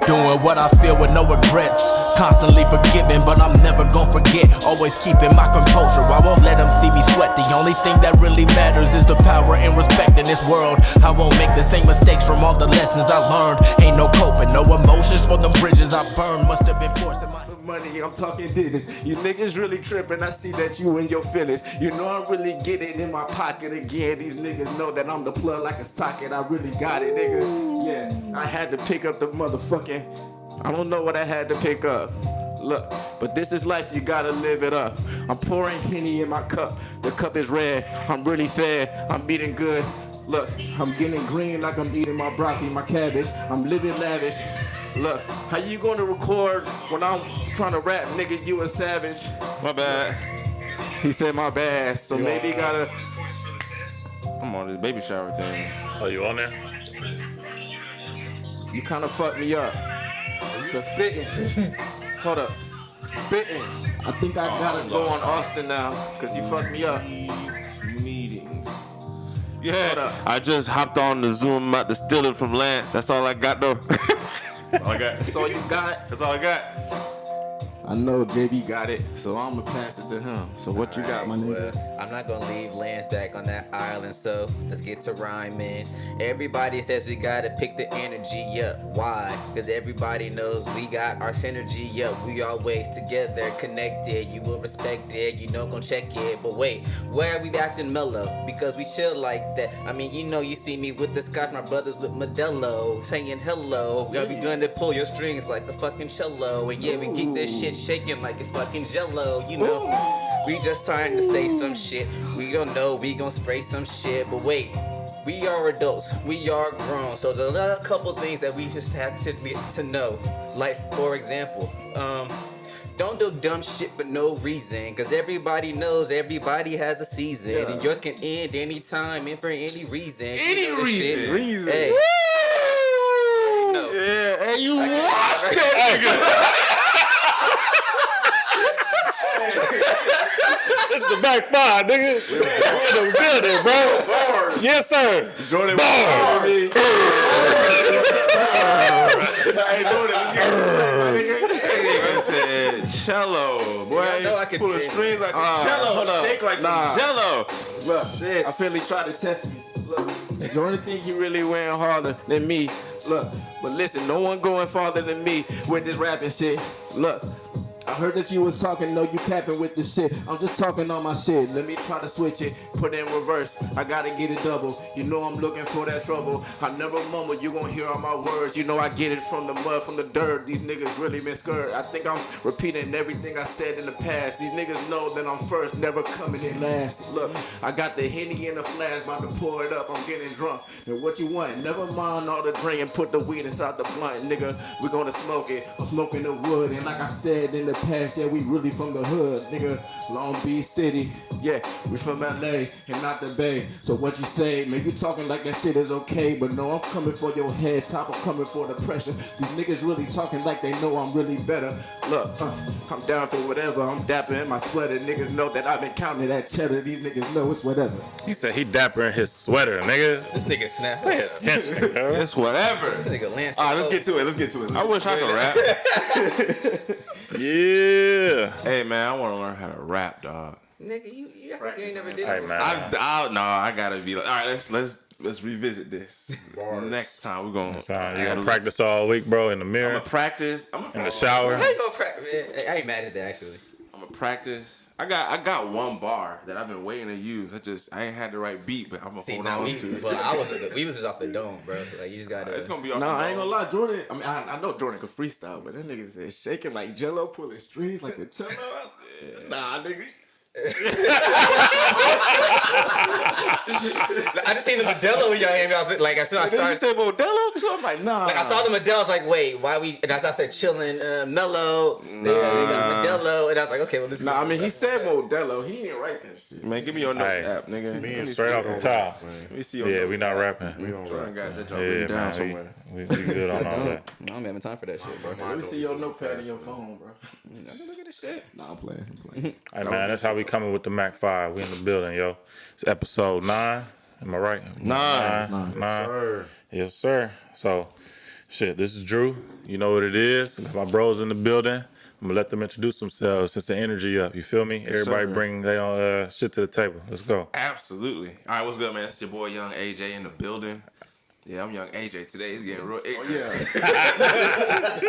Doing what I feel with no regrets. Constantly forgiving, but I'm never gonna forget. Always keeping my composure, I won't let them see me sweat. The only thing that really matters is the power and respect in this world. I won't make the same mistakes from all the lessons I learned. Ain't no coping, no emotions for them bridges I burned. Must have been forcing my money, I'm talking digits. You niggas really tripping, I see that you in your feelings. You know I'm really getting in my pocket again. These niggas know that I'm the plug like a socket. I really got it, nigga. Yeah, I had to pick up the motherfucking, I don't know what I had to pick up. Look, but this is life, you gotta live it up. I'm pouring Henny in my cup. The cup is red, I'm really fed, I'm eating good. Look, I'm getting green like I'm eating my broccoli, my cabbage. I'm living lavish. Look, how you gonna record when I'm trying to rap, nigga, you a savage? My bad. He said my bad, so maybe you gotta... I'm on this baby shower thing. Oh, you on there? You kinda fucked me up. So spitting. Hold up. Spitting. I think I gotta go on Austin now, cause you fucked me up. Meeting. Yeah, I just hopped on the Zoom. I'm about to steal it from Lance. That's all I got though. That's all I got. That's all you got? That's all I got. I know JB got it, so I'm gonna pass it to him. So what you got, my nigga? Well, I'm not gonna leave Lance back on that island, so let's get to rhyming. Everybody says we gotta pick the energy up. Why? Because everybody knows we got our synergy up. We always together, connected. You will respect it, you know, gon' check it. But wait, why are we acting mellow? Because we chill like that. I mean, you know, you see me with the scotch, my brothers with Modelo, saying hello. We gonna pull your strings like a fucking cello. And yeah, we keep this shit shaking like it's fucking jello, you know. We just trying to say some shit. We don't know, we gon' spray some shit. But wait, we are adults, we are grown. So there's a couple things that we just have to know. Like, for example, don't do dumb shit for no reason. Cause everybody knows everybody has a season. Yeah. And yours can end anytime and for any reason. Any reason. Hey. No. Yeah, hey, you watch that nigga. This is the back five, nigga. We're in the building, bro. Bars. Yes, sir. Jordan. Bars. Hey, Jordan, let's get this nigga said cello, boy. I know I could pull a string like a cello. Shake like some jello. Look, shit. I feel he tried to test me. Look, Jordan think he really went harder than me. Look, but listen, no one going farther than me with this rapping shit. Look, I heard that you was talking, no, you capping with this shit. I'm just talking on my shit. Let me try to switch it, put it in reverse. I gotta get it double. You know I'm looking for that trouble. I never mumble, you gon' hear all my words. You know I get it from the mud, from the dirt. These niggas really been scared. I think I'm repeating everything I said in the past. These niggas know that I'm first, never coming in last. Look, I got the Henny in the flask, about to pour it up. I'm getting drunk. And what you want? Never mind all the drink and put the weed inside the blunt, nigga. We gonna smoke it. I'm smoking the wood, and like I said in the past, yeah, we really from the hood, nigga. Long Beach City, yeah, we from LA and not the Bay. So what you say, man, you talking like that shit is okay, but no, I'm coming for your head top, I'm coming for the pressure. These niggas really talking like they know I'm really better. Look, I'm down for whatever, I'm dapper in my sweater. Niggas know that I've been counting that cheddar. These niggas know it's whatever. He said he dapper in his sweater, nigga. This nigga snap. Pay attention, bro. It's whatever. This nigga Lance. All right, let's get to it. I wish I could rap. Yeah. Hey man, I want to learn how to rap, dog. Nigga, you ain't never did Hey, it. man. I gotta be like, all right, let's revisit this. Next time we're gonna. You gonna practice all week, bro, in the mirror, I'm gonna practice. in the shower. How you gonna practice, man? I ain't mad at that actually. I'm gonna practice. I got one bar that I've been waiting to use. I ain't had the right beat, but I'm gonna hold on to it. Well, we was just off the dome, bro. Like you just gotta. It's gonna be off No, the I ain't dome. gonna lie, Jordan. I mean, I know Jordan can freestyle, but that nigga said shaking like Jello, pulling strings like a cello. Nah, nigga. I just seen the Modelo in your hand. I was like, I saw. You said Modelo too? I'm like, nah. Like I saw the Modelo. I was like, wait, why we? And I started chilling, mellow. They got Modelo, and I was like, okay, well, this. Is I mean, he said Modelo. He didn't write that shit. Man, give me your notes Hey. app, nigga. Me and Straight off the top. Let me see your Yeah, notes we not app. rapping. We don't Jordan rap. got that joint Yeah, written down man. somewhere. We good on all that. No, I'm having time for that shit, bro. Let me see your notepad in your phone, bro. Look at this shit. Nah, I'm playing. Hey, man, that's how we coming with the Mac 5. We in the building, yo. It's episode 9. Am I right? 9. It's 9. Nine. Sir. Yes, sir. So, Shit, this is Drew. You know what it is. My bros in the building. I'm gonna let them introduce themselves. Since the energy up, you feel me? Everybody sir. bring their own shit to the table. Let's go. Absolutely. All right, what's good, man? It's your boy Young AJ in the building. Yeah, I'm Young AJ today. It's getting real ignorant. Yeah.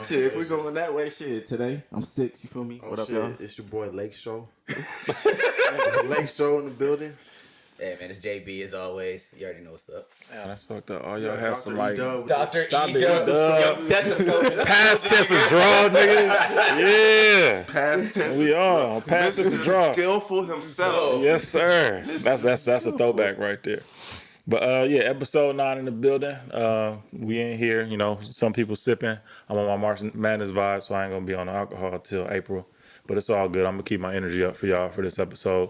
Shit, if we going that way, shit, today I'm 6, you feel me? Oh, What up, shit. y'all? It's your boy Lake Show. Lake Show in the building. Hey man, it's JB as always. You already know what's up. Yeah, that's fucked up. All y'all have some like Dr. E. Stethoscope. Past test of draw, nigga. Yeah. Past tense. We are. Past test of draw. Skillful himself. Yes, sir. That's a throwback right there. But yeah, episode 9 in the building. We in here, you know, some people sipping. I'm on my March Madness vibe, so I ain't gonna be on the alcohol till April. But it's all good. I'm gonna keep my energy up for y'all for this episode.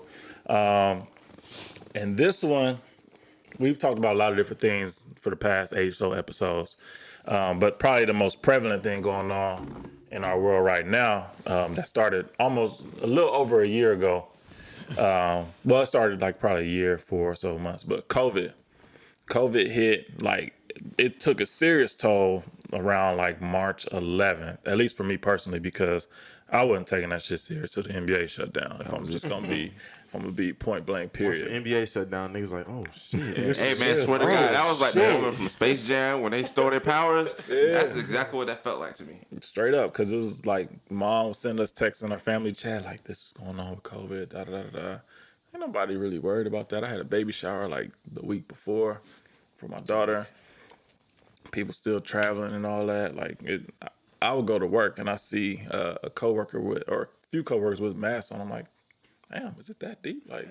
And this one, we've talked about a lot of different things for the past 8 or so episodes. But probably the most prevalent thing going on in our world right now, that started almost a little over a year ago. Well, it started like probably a year, 4 or so months, but COVID hit, like it took a serious toll around like March 11th, at least for me personally, because I wasn't taking that shit serious till the NBA shut down. If I'm just gonna be point blank, Once the period. NBA shut down, niggas like, oh shit. Hey man, swear to God, that was like the moment from Space Jam when they stole their powers. That's exactly what that felt like to me. Straight up, because it was like mom would send us texts in our family chat like, this is going on with COVID, da da da da. Ain't nobody really worried about that. I had a baby shower like the week before for my daughter. People still traveling and all that. Like I would go to work and I see a coworker or a few coworkers with masks on. I'm like, damn, is it that deep? Like,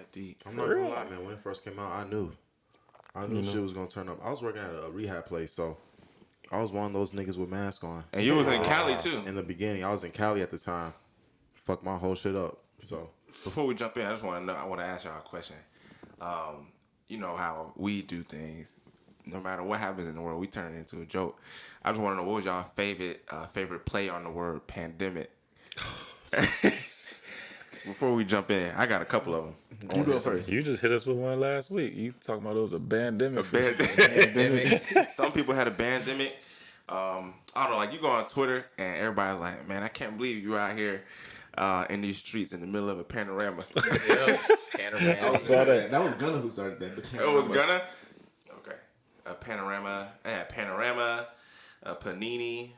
I'm not gonna lie, man. When it first came out, I knew shit was gonna turn up. I was working at a rehab place, so I was one of those niggas with masks on. And you was in Cali too. In the beginning, I was in Cali at the time. Fuck my whole shit up. So Before we jump in, I just want to know. I want to ask y'all a question. You know how we do things. No matter what happens in the world, we turn it into a joke. I just want to know, what was y'all favorite play on the word pandemic? Before we jump in, I got a couple of them. You go first. you just hit us with one last week. You talking about it was a pandemic. Some people had a bandemic. I don't know, like you go on Twitter and everybody's like, man, I can't believe you're out here in these streets in the middle of a panorama. Panorama. I saw that. That was Gunna who started that. It was Gunna? Okay. A panorama. I had panorama, a panini,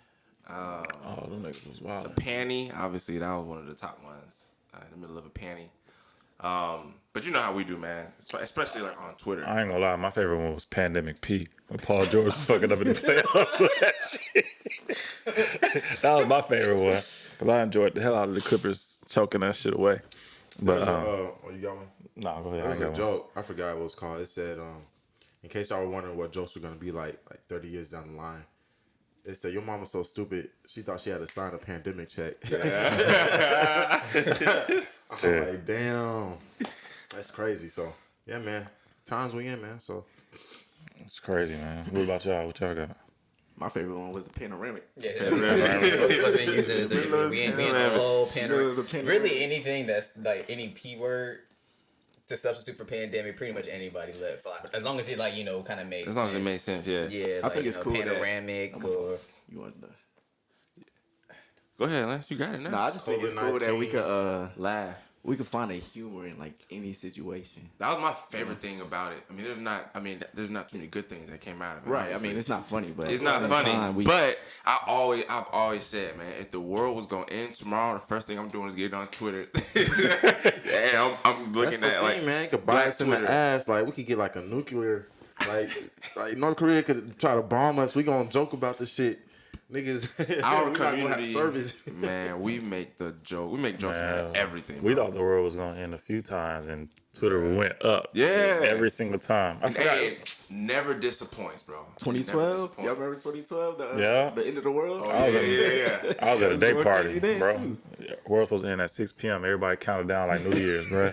Oh, them niggas was wild. panty. Obviously, that was one of the top ones. In the middle of a panty. But you know how we do, man. Especially like on Twitter. I ain't gonna lie, my favorite one was Pandemic P. When Paul George was fucking up in the playoffs with that shit. That was my favorite one. Because I enjoyed the hell out of the Clippers choking that shit away. But, you got one? nah, go ahead. It was I a got one. joke. I forgot what it was called. It said, in case y'all were wondering what jokes were gonna be like 30 years down the line. It said, your mama's so stupid, she thought she had to sign a pandemic check. I'm like, damn. That's crazy. So, yeah, man. Times we in, man. So, It's crazy, man. What about y'all? What y'all got? My favorite one was the panoramic. Yeah, that's what been using as the we ain't the whole panorama. Really, anything that's like any P word to substitute for pandemic, pretty much anybody let it fly. As long as it like, you know, kind of makes As long as it makes sense, yeah. Yeah, I like, think it's cool that- panoramic or You want the? Go ahead, Lance. You got it now. Nah, I just think it's cool that we COVID-19. could laugh. We could find a humor in like any situation. That was my favorite thing about it. I mean, there's not too many good things that came out of it. Right. I obviously. mean, it's not funny, but It's not at the funny, time, but I've always said, man, if the world was gonna end tomorrow, the first thing I'm doing is get on Twitter. And I'm looking that's the at thing, like, man. It could bite Black us in Twitter. the ass. Like, we could get like a nuclear, like North Korea could try to bomb us. We gonna joke about this shit. Niggas, our we not gonna community, have service. man, we make jokes out of everything. We bro. thought the world was gonna end a few times, and Twitter went up. Yeah. every single time. I forgot. Hey, it never disappoints, bro. It never 2012. disappoints. Y'all remember 2012? Yeah. The end of the world. Yeah. I was at a was day going party, crazy then, bro. too. World supposed to end at 6 p.m. Everybody counted down like New Year's, bro.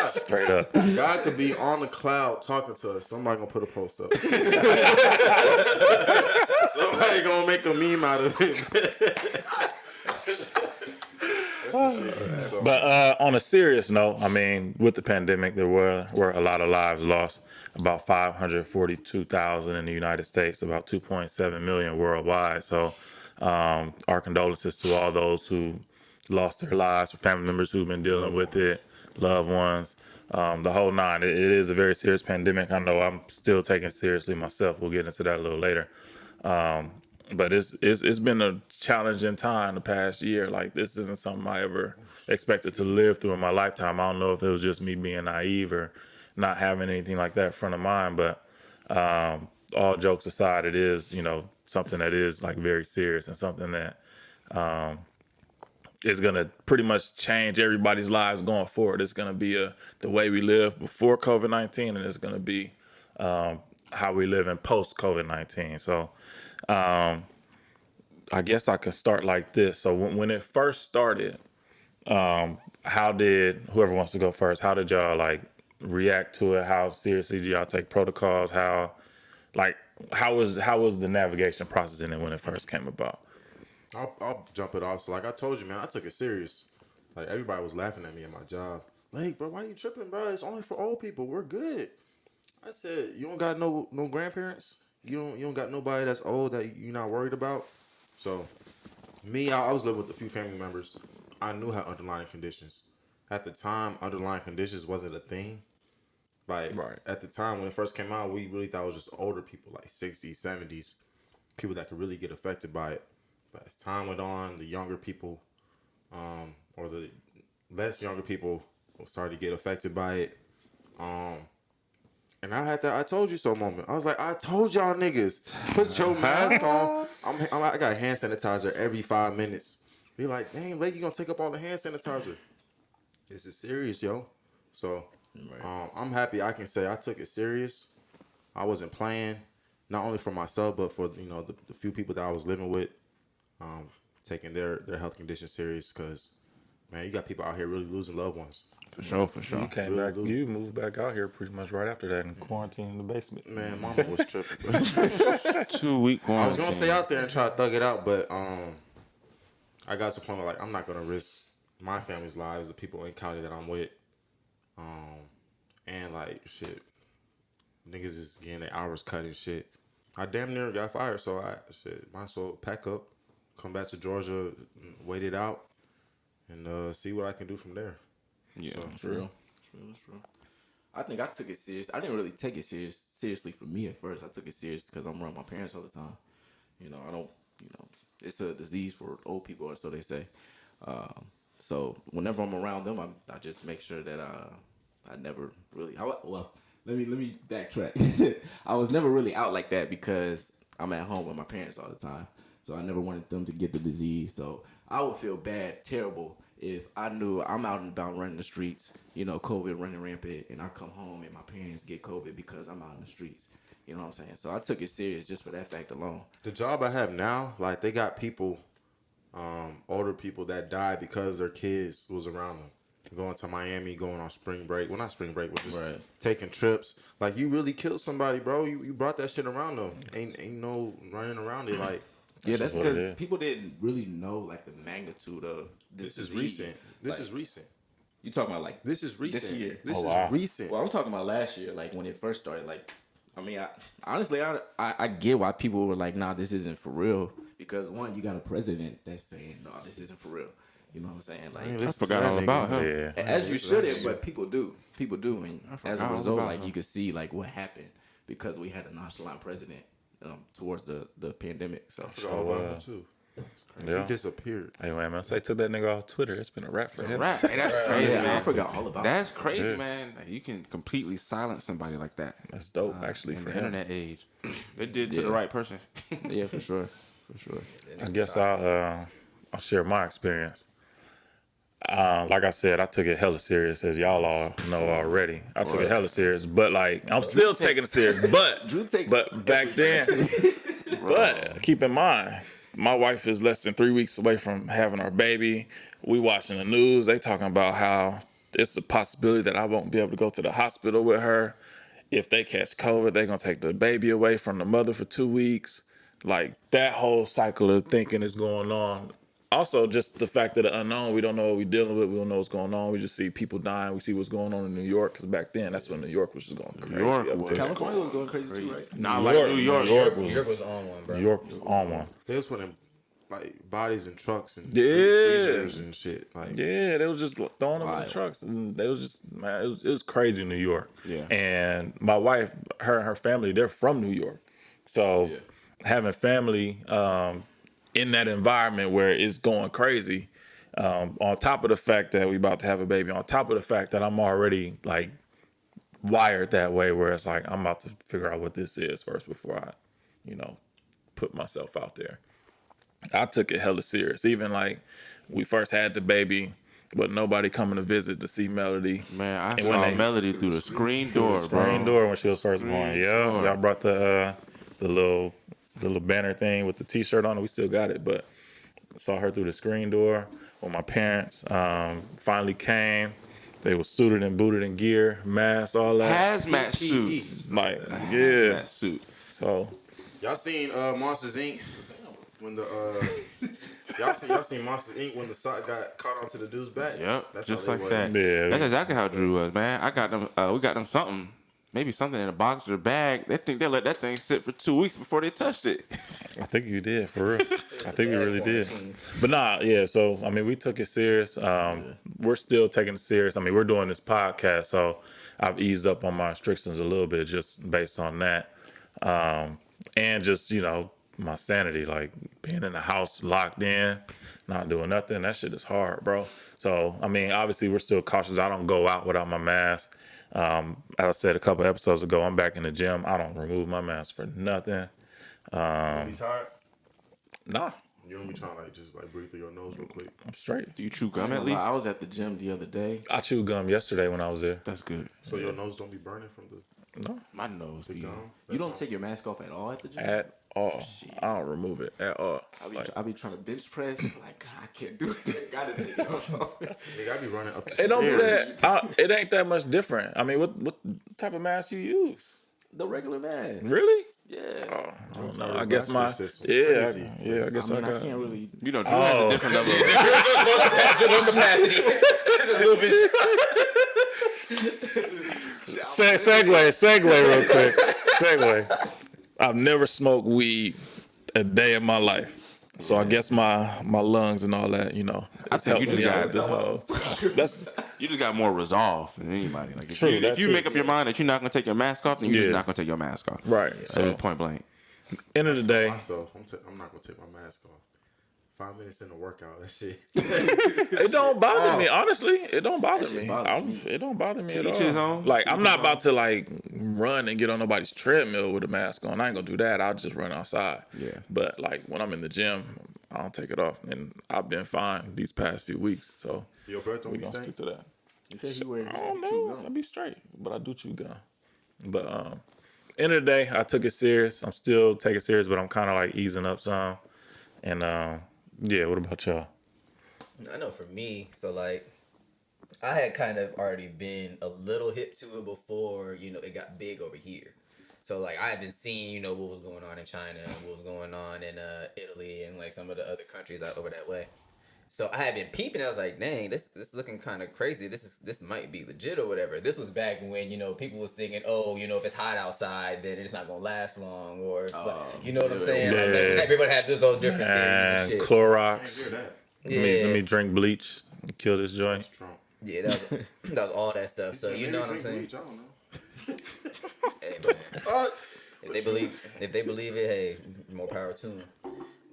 Straight up. God could be on the cloud talking to us. Somebody gonna put a post up. Somebody gonna make a meme out of it. So, But on a serious note, I mean, with the pandemic, there were a lot of lives lost. About 542,000 in the United States, about 2.7 million worldwide. So, our condolences to all those who lost their lives, or family members who've been dealing with it, loved ones, the whole nine. It is a very serious pandemic. I know I'm still taking it seriously myself. We'll get into that a little later. But it's been a challenging time the past year. Like, this isn't something I ever expected to live through in my lifetime. I don't know if it was just me being naive or not having anything like that front of mind. But all jokes aside, it is, something that is like very serious and something that is gonna pretty much change everybody's lives going forward. It's gonna be the way we live before COVID-19, and it's gonna be how we live in post COVID-19. So I guess I could start like this. So when it first started, how did, whoever wants to go first, how did y'all like react to it? How seriously did y'all take protocols? How was the navigation process in it when it first came about? I'll jump it off. So like I told you, man, I took it serious. Like everybody was laughing at me at my job. Like, bro, why you tripping, bro? It's only for old people. We're good. I said, you don't got no grandparents. You don't got nobody that's old that you're not worried about. So me, I was living with a few family members. I knew how underlying conditions. At the time, underlying conditions wasn't a thing. Like Right. at the time when it first came out, we really thought it was just older people, like 60s, 70s, people that could really get affected by it. But as time went on, the younger people, or the less younger people, started to get affected by it. And I had that "I told you so" moment. I was like, I told y'all niggas, put your mask on. I got hand sanitizer every 5 minutes. Be like, dang, lady, you gonna take up all the hand sanitizer? This is serious, yo. So, I'm happy I can say I took it serious. I wasn't playing, not only for myself, but for the few people that I was living with, taking their health conditions serious. Because, man, you got people out here really losing loved ones. For sure. You came back. You moved back out here pretty much right after that and quarantined in the basement. Man, mama was tripping. 2 week quarantine. I was gonna stay out there and try to thug it out, but I got to the point where like I'm not gonna risk my family's lives, the people in Cali that I'm with, and like shit, niggas is getting their hours cut and shit. I damn near got fired, so I might as well pack up, come back to Georgia, wait it out, and see what I can do from there. Yeah, It's real. I think I took it serious. I didn't really take it seriously for me at first. I took it serious because I'm around my parents all the time. I don't, it's a disease for old people, or so they say. So whenever I'm around them, I just make sure that I never really. Let me backtrack. I was never really out like that because I'm at home with my parents all the time. So I never wanted them to get the disease. So I would feel terrible, if I knew I'm out and about running the streets, COVID running rampant, and I come home and my parents get COVID because I'm out in the streets. You know what I'm saying? So I took it serious just for that fact alone. The job I have now, like they got people, older people that died because their kids was around them. Going to Miami, going on spring break. Well, not spring break, but just taking trips. Like, you really killed somebody, bro. You brought that shit around them. Ain't no running around it. Like, that's because people didn't really know like the magnitude of this is disease. recent. This is recent. You talking about like This is recent. this year? This is recent. Well, I'm talking about last year, like when it first started. Like, I mean, I get why people were like, nah, this isn't for real. Because one, you got a president that's saying, no, this isn't for real. You know what I'm saying? Like, I forgot all about him. Yeah. as you shouldn't, but people do, and as a all result, about like him. you could see like what happened because we had a nonchalant president towards the pandemic. So Forgot about him too. Yeah. He disappeared. Hey, man, say took that nigga off Twitter. It's been a wrap for him. Right. Hey, that's crazy, yeah, I man. forgot all about That's crazy, man. Like, you can completely silence somebody like that. That's dope, actually, In for the him. internet age. It did to the right person. Yeah, for sure. I guess I'll share my experience. Like I said, I took it hella serious, as y'all all know already. I took it hella serious, but like I'm still taking it serious. But back then, but keep in mind, my wife is less than 3 weeks away from having our baby. We watching the news. They talking about how it's a possibility that I won't be able to go to the hospital with her. If they catch COVID, they're gonna take the baby away from the mother for 2 weeks. Like, that whole cycle of thinking is going on also just the fact of the unknown. We don't know what we're dealing with. We don't know what's going on. We just see people dying. We see what's going on in New York because back then, that's when New York was just going crazy. New York up was there. California was going crazy too, right? Not like New York. New York New York was on one, bro. New York was on one. They was putting like bodies in trucks and Yeah. freezers and shit. Like, Yeah, they was just throwing them in the trucks, and they was just, man, it was crazy in New York. Yeah. And my wife, her and her family, they're from New York, so having family in that environment where it's going crazy, on top of the fact that we about to have a baby, on top of the fact that I'm already like wired that way, where it's like I'm about to figure out what this is first before I, put myself out there. I took it hella serious. Even like we first had the baby, but nobody coming to visit to see Melody. Man, I And saw when they- Melody through the screen door, Screen bro. door when she was first born. Yeah, door. y'all brought the little banner thing with the T-shirt on it. We still got it, but saw her through the screen door. When my parents finally came, they were suited and booted in gear, masks, all that. Hazmat suits. Like, yeah. Hazmat suit. So y'all seen Monsters Inc. when the y'all seen Monsters Inc. when the sock got caught onto the dude's back? Yep, That's just how like they that. was. Yeah. That's exactly how Drew was, man. I got them. We got them something, maybe something in a box or a bag. They think they let that thing sit for 2 weeks before they touched it. I think you did, for real. I think we really did. But nah, yeah, so, I mean, we took it serious. We're still taking it serious. I mean, we're doing this podcast, so I've eased up on my restrictions a little bit just based on that. And just, my sanity, like being in the house locked in, not doing nothing, that shit is hard, bro. So, I mean, obviously, we're still cautious. I don't go out without my mask. As I said a couple episodes ago, I'm back in the gym. I don't remove my mask for nothing. You be tired? Nah, You don't be trying to just breathe through your nose real quick. I'm straight. Do you chew gum at least? I was at the gym the other day. I chewed gum yesterday when I was there. That's good. So your nose don't be burning from the No, My nose be gum? You don't take your mask off at all at the gym? at all. I don't remove it at all. I be trying to bench press. I'm like, God, I can't do it. I gotta take it off. Nigga, I be running up the It don't do stairs. that. It ain't that much different. I mean, what type of mask you use? The regular mask. Really? Yeah. I don't know. Your I guess my vascular system yeah, crazy. I guess I I mean, I got. can't really. You know, Drew has a different level. Low capacity. a little bit. Segue real quick. Segue. I've never smoked weed a day in my life. So I guess my lungs and all that, I think you helped just me out got with this whole. That's You just got more resolve than anybody. Like if True, you, that if you too. make up your mind that you're not gonna take your mask off, then you're just Yeah. not gonna take your mask off. right. So So point blank. end of the day, Myself, I'm not gonna take my mask off. 5 minutes in the workout, that shit. it don't bother me. Honestly, it don't bother me. bothers It don't bother me at each all. his own. Like I'm not about to run and get on nobody's treadmill with a mask on. I ain't gonna do that. I'll just run outside. Yeah. But when I'm in the gym, I don't take it off, and I've been fine these past few weeks. So Your breath don't we be gonna stank? stick to that. You said you were. I don't know. I'll be straight, but I do chew gum. But end of the day, I took it serious. I'm still taking it serious, but I'm kind of easing up some. And yeah, what about y'all? I know for me, so I had kind of already been a little hip to it before, it got big over here. So I had been seeing, what was going on in China and what was going on in Italy and some of the other countries out over that way. So I had been peeping. I was like, dang, this looking kind of crazy. This might be legit or whatever. This was back when people was thinking, oh, if it's hot outside, then it's not gonna last long, or you know what I'm saying? Yeah. Everybody had those different theories and And shit. Clorox. Hear that? Yeah. Let me drink bleach and kill this joint. Trump. Yeah, that was all that stuff. So you know what I'm saying? Bleach, I don't know. Hey, man. If they believe it, hey, more power to them.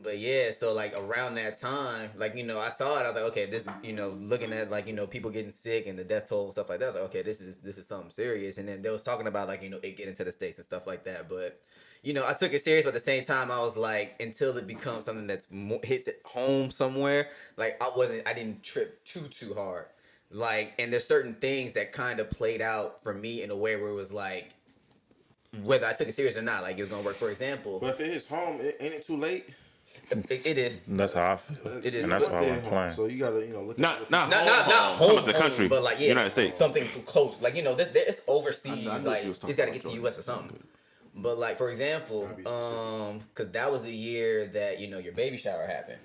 But yeah, so around that time, I saw it. I was like, okay, this, looking at people getting sick and the death toll and stuff like that. I was like, okay, this is something serious. And then they was talking about it getting to the States and stuff like that. But I took it serious, but at the same time, I was like, until it becomes something that's hits at home somewhere, I didn't trip too hard. And there's certain things that kind of played out for me in a way where it was whether I took it serious or not, it was gonna work. For example, But if it hits home, ain't it too late? it is. That's how I feel. It is. And that's You why want to I'm hit playing. home, so you gotta look Not at Not home home, of the country, but United States. something close. It's overseas. I knew she was talking It's got to about get to Jordan. U.S. or something. But for example, because that was the year that your baby shower happened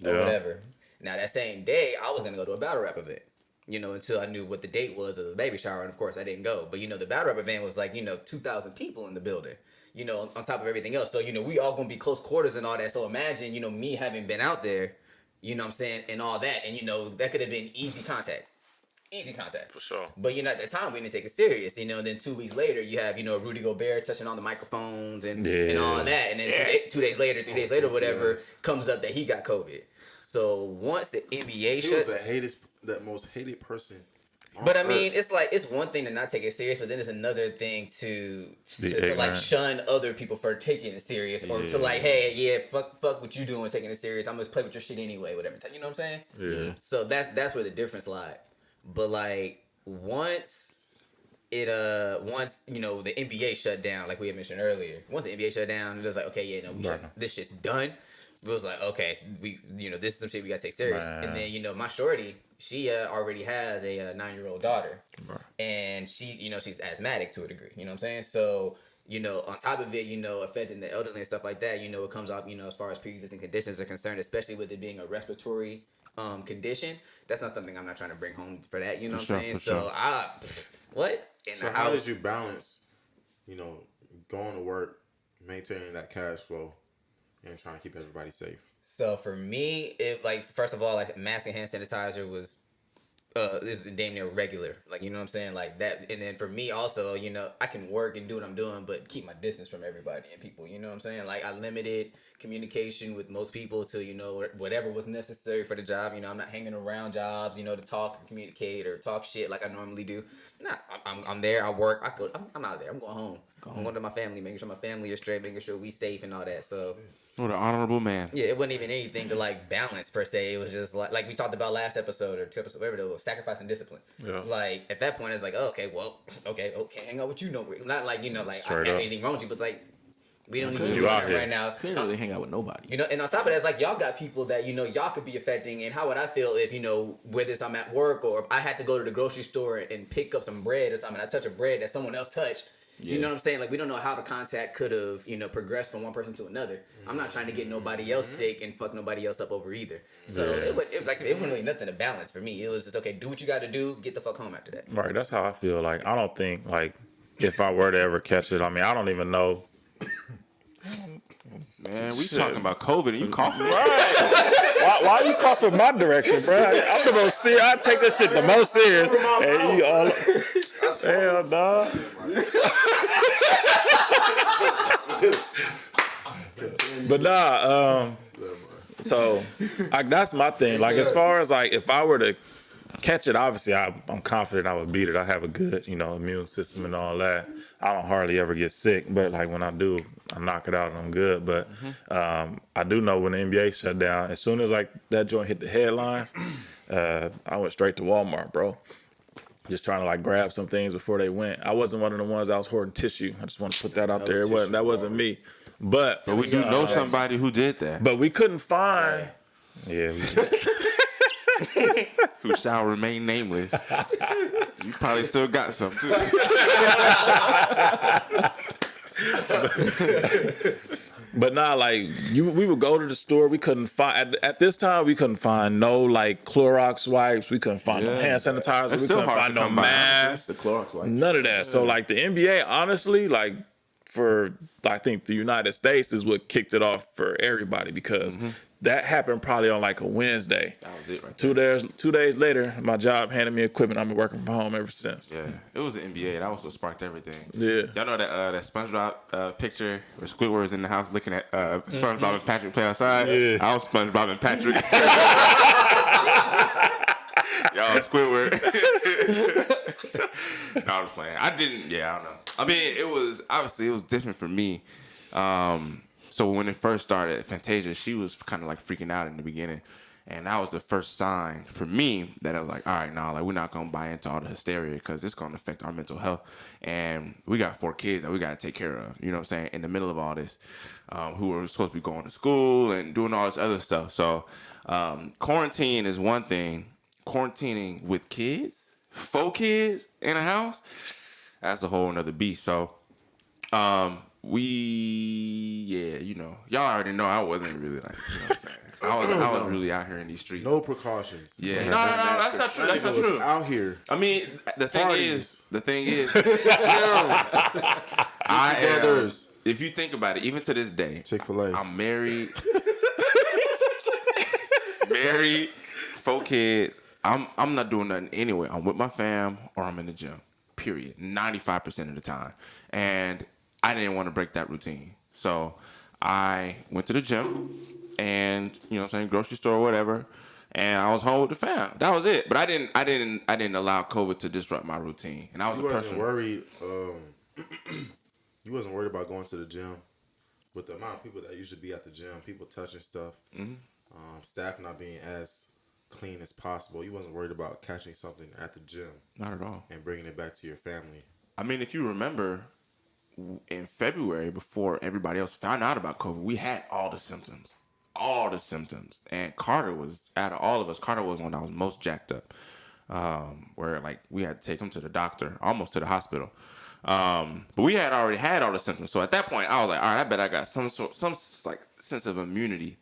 or Yeah. whatever. Now that same day, I was gonna go to a battle rap event. Until I knew what the date was of the baby shower, and of course I didn't go. But the battle rap event was like 2,000 people in the building. On top of everything else. So we all gonna be close quarters and all that. So imagine me having been out there, what I'm saying, and all that, and that could have been easy contact. Easy contact. For sure. But at the time we didn't take it serious, and then 2 weeks later you have, Rudy Gobert touching on the microphones and all that. And then 2 days later, 3 days later, whatever, comes up that he got COVID. So once the NBA he was the most hated person. But I mean, it's like, it's one thing to not take it serious, but then it's another thing to like shun other people for taking it serious, or to like, hey, fuck what you doing taking it serious. I'm gonna play with your shit anyway, whatever. You know what I'm saying? Yeah. So that's where the difference lied. But like once the NBA shut down, like we had mentioned earlier, once the NBA shut down, it was like, okay, this shit's done. It was like, okay, we this is some shit we gotta take serious. Man. And then my shorty, she already has a 9-year-old daughter, and she she's asthmatic to a degree. You know what I'm saying? So on top of it, affecting the elderly and stuff like that, it comes up as far as pre-existing conditions are concerned, especially with it being a respiratory condition. That's not something I'm not trying to bring home for that. You know what I'm saying? So what? So how did you balance, going to work, maintaining that cash flow, and trying to keep everybody safe? So for me, it like, first of all, like mask and hand sanitizer was this is damn near regular. Like, you know what I'm saying? Like that. And then for me also, I can work and do what I'm doing, but keep my distance from everybody and people. You know what I'm saying? Like I limited communication with most people to, whatever was necessary for the job. I'm not hanging around jobs, to talk and communicate or talk shit like I normally do. Nah, I'm there. I work. I'm out there. I'm going home. I'm going to my family, making sure my family is straight, making sure we safe and all that. So. What an honorable man. Yeah, it wasn't even anything to like balance per se. It was just like we talked about last episode or 2 episodes, whatever it was, sacrifice and discipline. Yeah. Like at that point, it's like, oh, okay, hang out with you. Not like like straight I have anything wrong with you, but it's like we don't need to do that right now. Can't really hang out with nobody. And on top of that, it's like y'all got people that y'all could be affecting. And how would I feel if whether it's I'm at work or if I had to go to the grocery store and pick up some bread or something, I touch a bread that someone else touched. Yeah. You know what I'm saying? Like, we don't know how the contact could have, progressed from one person to another. I'm not trying to get nobody else sick and fuck nobody else up over either. So it wasn't really nothing to balance for me. It was just, okay, do what you got to do, get the fuck home after that. Right, that's how I feel. Like, I don't think, like, if I were to ever catch it, I mean, I don't even know. Man, we talking about COVID and you coughing. Right. Why are you coughing my direction, bro? I'm the most serious. I take this shit the most serious. And you all... Hell, dog. But so that's my thing. Like, as far as like, if I were to catch it, obviously I'm confident I would beat it. I have a good, immune system and all that. I don't hardly ever get sick, but like when I do, I knock it out and I'm good. But I do know when the NBA shut down, as soon as like that joint hit the headlines, I went straight to Walmart, bro. Just trying to like grab some things before they went. I wasn't one of the ones that was hoarding tissue. I just want to put that out there. That wasn't me. But we do know somebody who did that. But we couldn't find. Yeah. Who shall remain nameless. You probably still got some too. But like we would go to the store. We couldn't find at this time. We couldn't find no like Clorox wipes. We couldn't find no hand sanitizer. We couldn't find no masks. The Clorox wipes. None of that. So like the NBA, honestly, like for I think the United States is what kicked it off for everybody because that happened probably on like a Wednesday. That was it right there. 2 days later, my job handed me equipment. I've been working from home ever since. Yeah, it was the NBA. That was what sparked everything. Yeah. Y'all know that SpongeBob picture where Squidward was in the house looking at SpongeBob and Patrick play outside? Yeah. I was SpongeBob and Patrick. Y'all Squidward. No, I was playing. I don't know. I mean, it was different for me. So when it first started, Fantasia, she was kind of like freaking out in the beginning. And that was the first sign for me that I was like, all right, like we're not going to buy into all the hysteria because it's going to affect our mental health. And we got 4 kids that we got to take care of, you know what I'm saying, in the middle of all this, who are supposed to be going to school and doing all this other stuff. So quarantine is one thing. Quarantining with kids, 4 kids in a house, that's a whole nother beast. So y'all already know I wasn't really like, you know what I'm saying. I was really out here in these streets. No precautions. Yeah, no, that's not true. That's not true. Out here. I mean, the thing is, Get-togethers. if you think about it, even to this day, Chick-fil-A. I'm married, married, 4 kids. I'm not doing nothing anyway. I'm with my fam or I'm in the gym. Period. 95% of the time, and I didn't want to break that routine, so I went to the gym, and grocery store or whatever. And I was home with the fam. That was it. But I didn't allow COVID to disrupt my routine. And I was You wasn't worried. You wasn't worried about going to the gym with the amount of people that usually be at the gym, people touching stuff, staff not being as clean as possible. You wasn't worried about catching something at the gym. Not at all. And bringing it back to your family. I mean, if you remember, in February, before everybody else found out about COVID, we had all the symptoms. And Carter was, out of all of us, Carter was one that was most jacked up, where like we had to take him to the doctor, almost to the hospital. But we had already had all the symptoms. So at that point, I was like, all right, I bet I got some like sense of immunity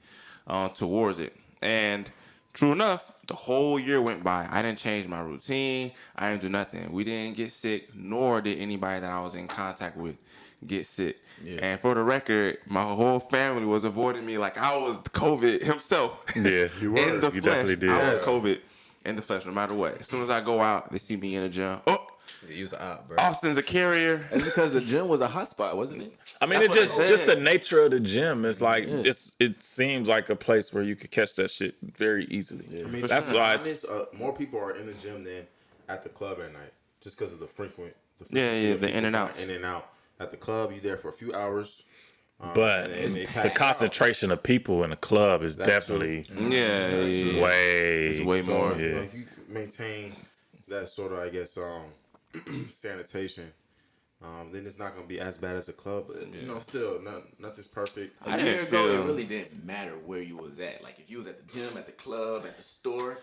towards it. And true enough, the whole year went by. I didn't change my routine. I didn't do nothing. We didn't get sick, nor did anybody that I was in contact with get sick. Yeah. And for the record, my whole family was avoiding me like I was COVID himself. Yeah, you were. In the you flesh. definitely did. I was COVID in the flesh, no matter what. As soon as I go out, they see me in the gym. Oh, You was up, bro. Austin's a carrier. It's because the gym was a hot spot, wasn't it? I mean, That's it's what just they the nature of the gym. It's like it seems like a place where you could catch that shit very easily. I mean, That's why it's more people are in the gym than at the club at night, just because of the frequency the of in people and outs. in and out. At the club, you there for a few hours. but and they the pack concentration of people in the club is That definitely Yeah. way It's way So, more. Yeah. if you maintain that sort of, I guess, sanitation, then it's not going to be as bad as a club. But, still, nothing's perfect. A year ago, it really didn't matter where you was at. Like, if you was at the gym, at the club, at the store,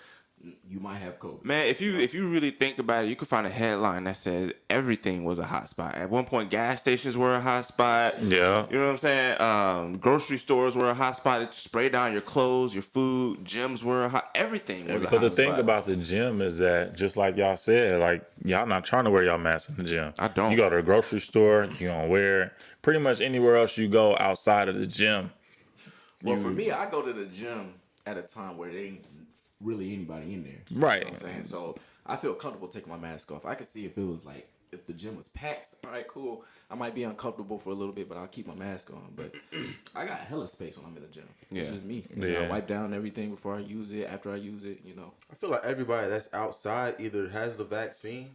you might have COVID. Man, if you really think about it, you can find a headline that says everything was a hot spot. At one point, gas stations were a hot spot. Yeah. You know what I'm saying? Grocery stores were a hot spot. It sprayed down your clothes, your food. Gyms were a hot. Everything was a hot But the spot. thing about the gym is that, just like y'all said, like y'all not trying to wear y'all mask in the gym. I don't. You go to the grocery store, you gonna wear it. Pretty much anywhere else you go outside of the gym. Well, for me, I go to the gym at a time where there ain't really anybody in there. Right. You know what I'm saying? So I feel comfortable taking my mask off. I could see if it was like, if the gym was packed, all right, cool. I might be uncomfortable for a little bit, but I'll keep my mask on. But I got hella space when I'm in the gym. It's just me. Yeah. I wipe down everything before I use it, after I use it, I feel like everybody that's outside either has the vaccine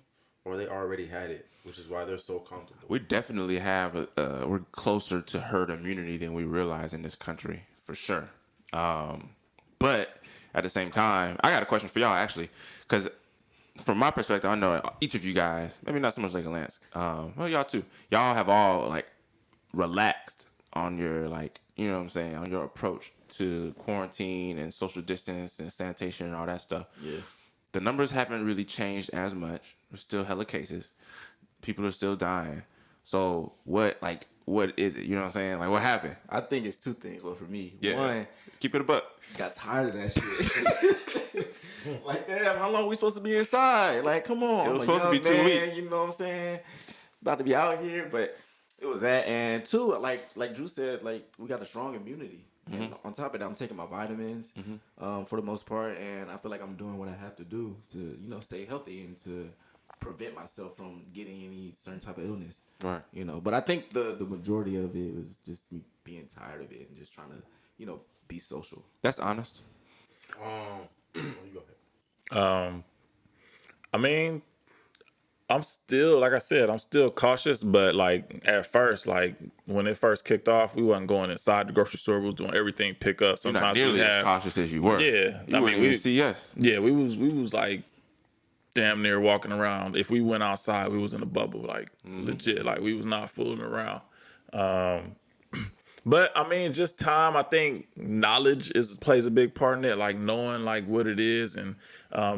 or they already had it, which is why they're so comfortable. We definitely have we're closer to herd immunity than we realize in this country, for sure. But at the same time, I got a question for y'all, actually, because from my perspective, I know each of you guys, maybe not so much like Lance, well, y'all too, y'all have all like relaxed on your, like, you know what I'm saying, on your approach to quarantine and social distance and sanitation and all that stuff. Yeah. The numbers haven't really changed as much. There's still hella cases. People are still dying. So what is it? You know what I'm saying? Like, what happened? I think it's two things. Well, for me, Yeah. one, Keep it a buck. got tired of that shit. Like, damn, how long are we supposed to be inside? Like, come on. It was I'm a supposed to be young 2 man, weeks. You know what I'm saying? About to be out here, but it was that. And two, like Drew said, like, we got a strong immunity. And on top of that, I'm taking my vitamins for the most part, and I feel like I'm doing what I have to do to, stay healthy and to prevent myself from getting any certain type of illness. Right. But I think the majority of it was just me being tired of it and just trying to, be social. That's honest. You go ahead. I mean, I'm still, like I said, I'm still cautious, but like at first, like when it first kicked off, we wasn't going inside the grocery store. We was doing everything pick up. You're not Sometimes nearly we as had, cautious as you were. Yeah. You wouldn't even see us. Yeah, we was like damn near walking around. If we went outside, we was in a bubble, like legit. Like we was not fooling around. But I mean, just time. I think knowledge plays a big part in it. Like knowing like what it is, and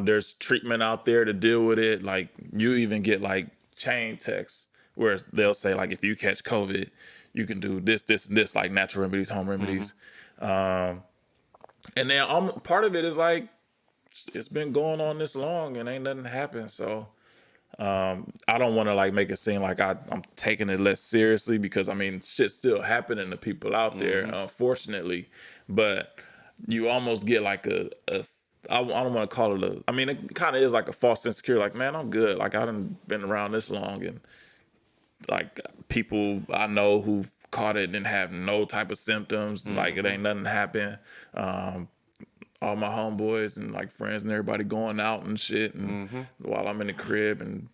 there's treatment out there to deal with it. Like you even get like chain texts where they'll say like if you catch COVID, you can do this, this, and this, like natural remedies, home remedies. And then part of it is like, it's been going on this long and ain't nothing happened. So I don't want to like make it seem like I'm taking it less seriously, because I mean, shit's still happening to people out there, unfortunately. But you almost get like I don't want to call it I mean, it kind of is like a false sense of security. Like, man, I'm good. Like, I done been around this long, and like people I know who've caught it and have no type of symptoms. Like, it ain't nothing happened. All my homeboys and like friends and everybody going out and shit, and while I'm in the crib and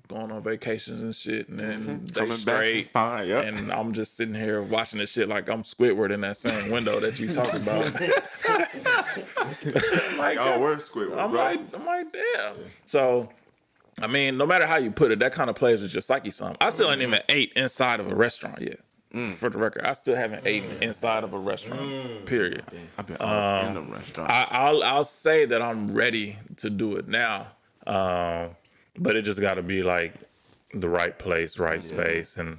going on vacations and shit, and then they Coming straight, back fine, yep. and I'm just sitting here watching this shit like I'm Squidward in that same window that you talked about. Like, Oh, we're Squidward, I'm bro. like, damn. So, I mean, no matter how you put it, that kind of plays with your psyche some. I still ain't even ate inside of a restaurant yet. For the record, I still haven't eaten inside of a restaurant. Period. I've been in the restaurant. I'll say that I'm ready to do it now, but it just got to be like the right place, right space, and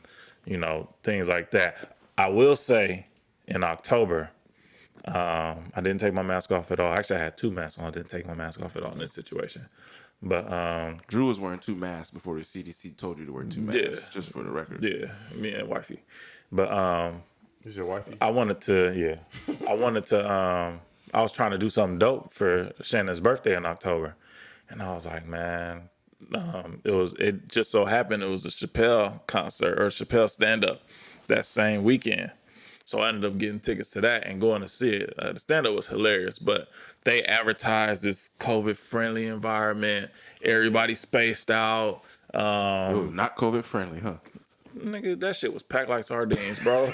things like that. I will say, in October, I didn't take my mask off at all. Actually, I had 2 masks on. I didn't take my mask off at all in this situation. But Drew was wearing 2 masks before the CDC told you to wear 2 masks, just for the record. yeah, me and wifey. But Is your wifey? I wanted to, I was trying to do something dope for Shannon's birthday in October. And I was like, man, it just so happened it was a Chappelle concert or Chappelle stand-up that same weekend. So I ended up getting tickets to that and going to see it. The stand-up was hilarious, but they advertised this COVID-friendly environment. Everybody spaced out. Ooh, not COVID friendly, huh? Nigga, that shit was packed like sardines, bro.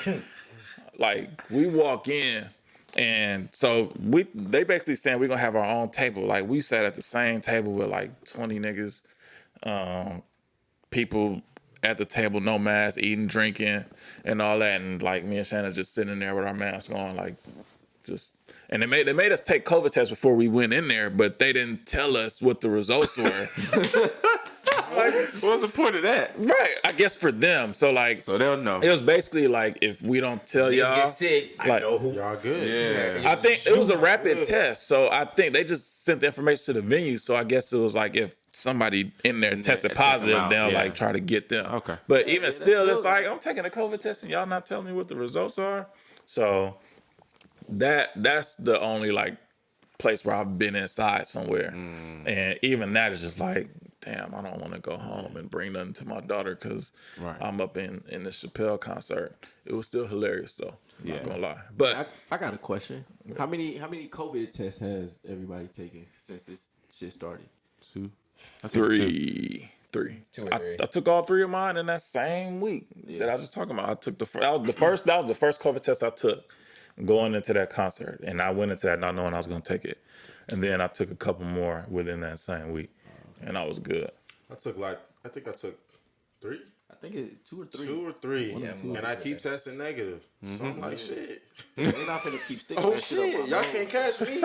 Like, we walk in, and so they basically saying we're gonna have our own table. Like, we sat at the same table with like 20 niggas, people at the table, no mask, eating, drinking, and all that. And like, me and Shannon just sitting there with our masks on, like, just. And they made us take COVID tests before we went in there, but they didn't tell us what the results were. Like, what's the point of that? Right, I guess for them. So like, So they'll know. it was basically like, if we don't tell y'all, Get sick. I like, know who. Y'all good. Yeah. I think it was a rapid test. So I think they just sent the information to the venue. So I guess it was like, if somebody in there tested check them positive, out, they'll yeah. like try to get them. Okay. But even still, it's like, I'm taking a COVID test and y'all not telling me what the results are. So that's the only like place where I've been inside somewhere. And even that is just like, damn, I don't want to go home and bring nothing to my daughter because I'm up in the Chappelle concert. It was still hilarious though. Yeah. Not gonna lie. But I got a question. How many COVID tests has everybody taken since this shit started? 2. three. 2 or 3. I took all 3 of mine in that same week that I was just talking about. I took that was the first COVID test I took going into that concert, and I went into that not knowing I was gonna take it, and then I took a couple more within that same week, and I was good. I think I took 3. I think it 2 or 3. 2 or 3. Yeah, And I keep testing negative. So I'm like, shit. They're not finna keep sticking Oh that shit up shit. my Y'all nose. can't catch me.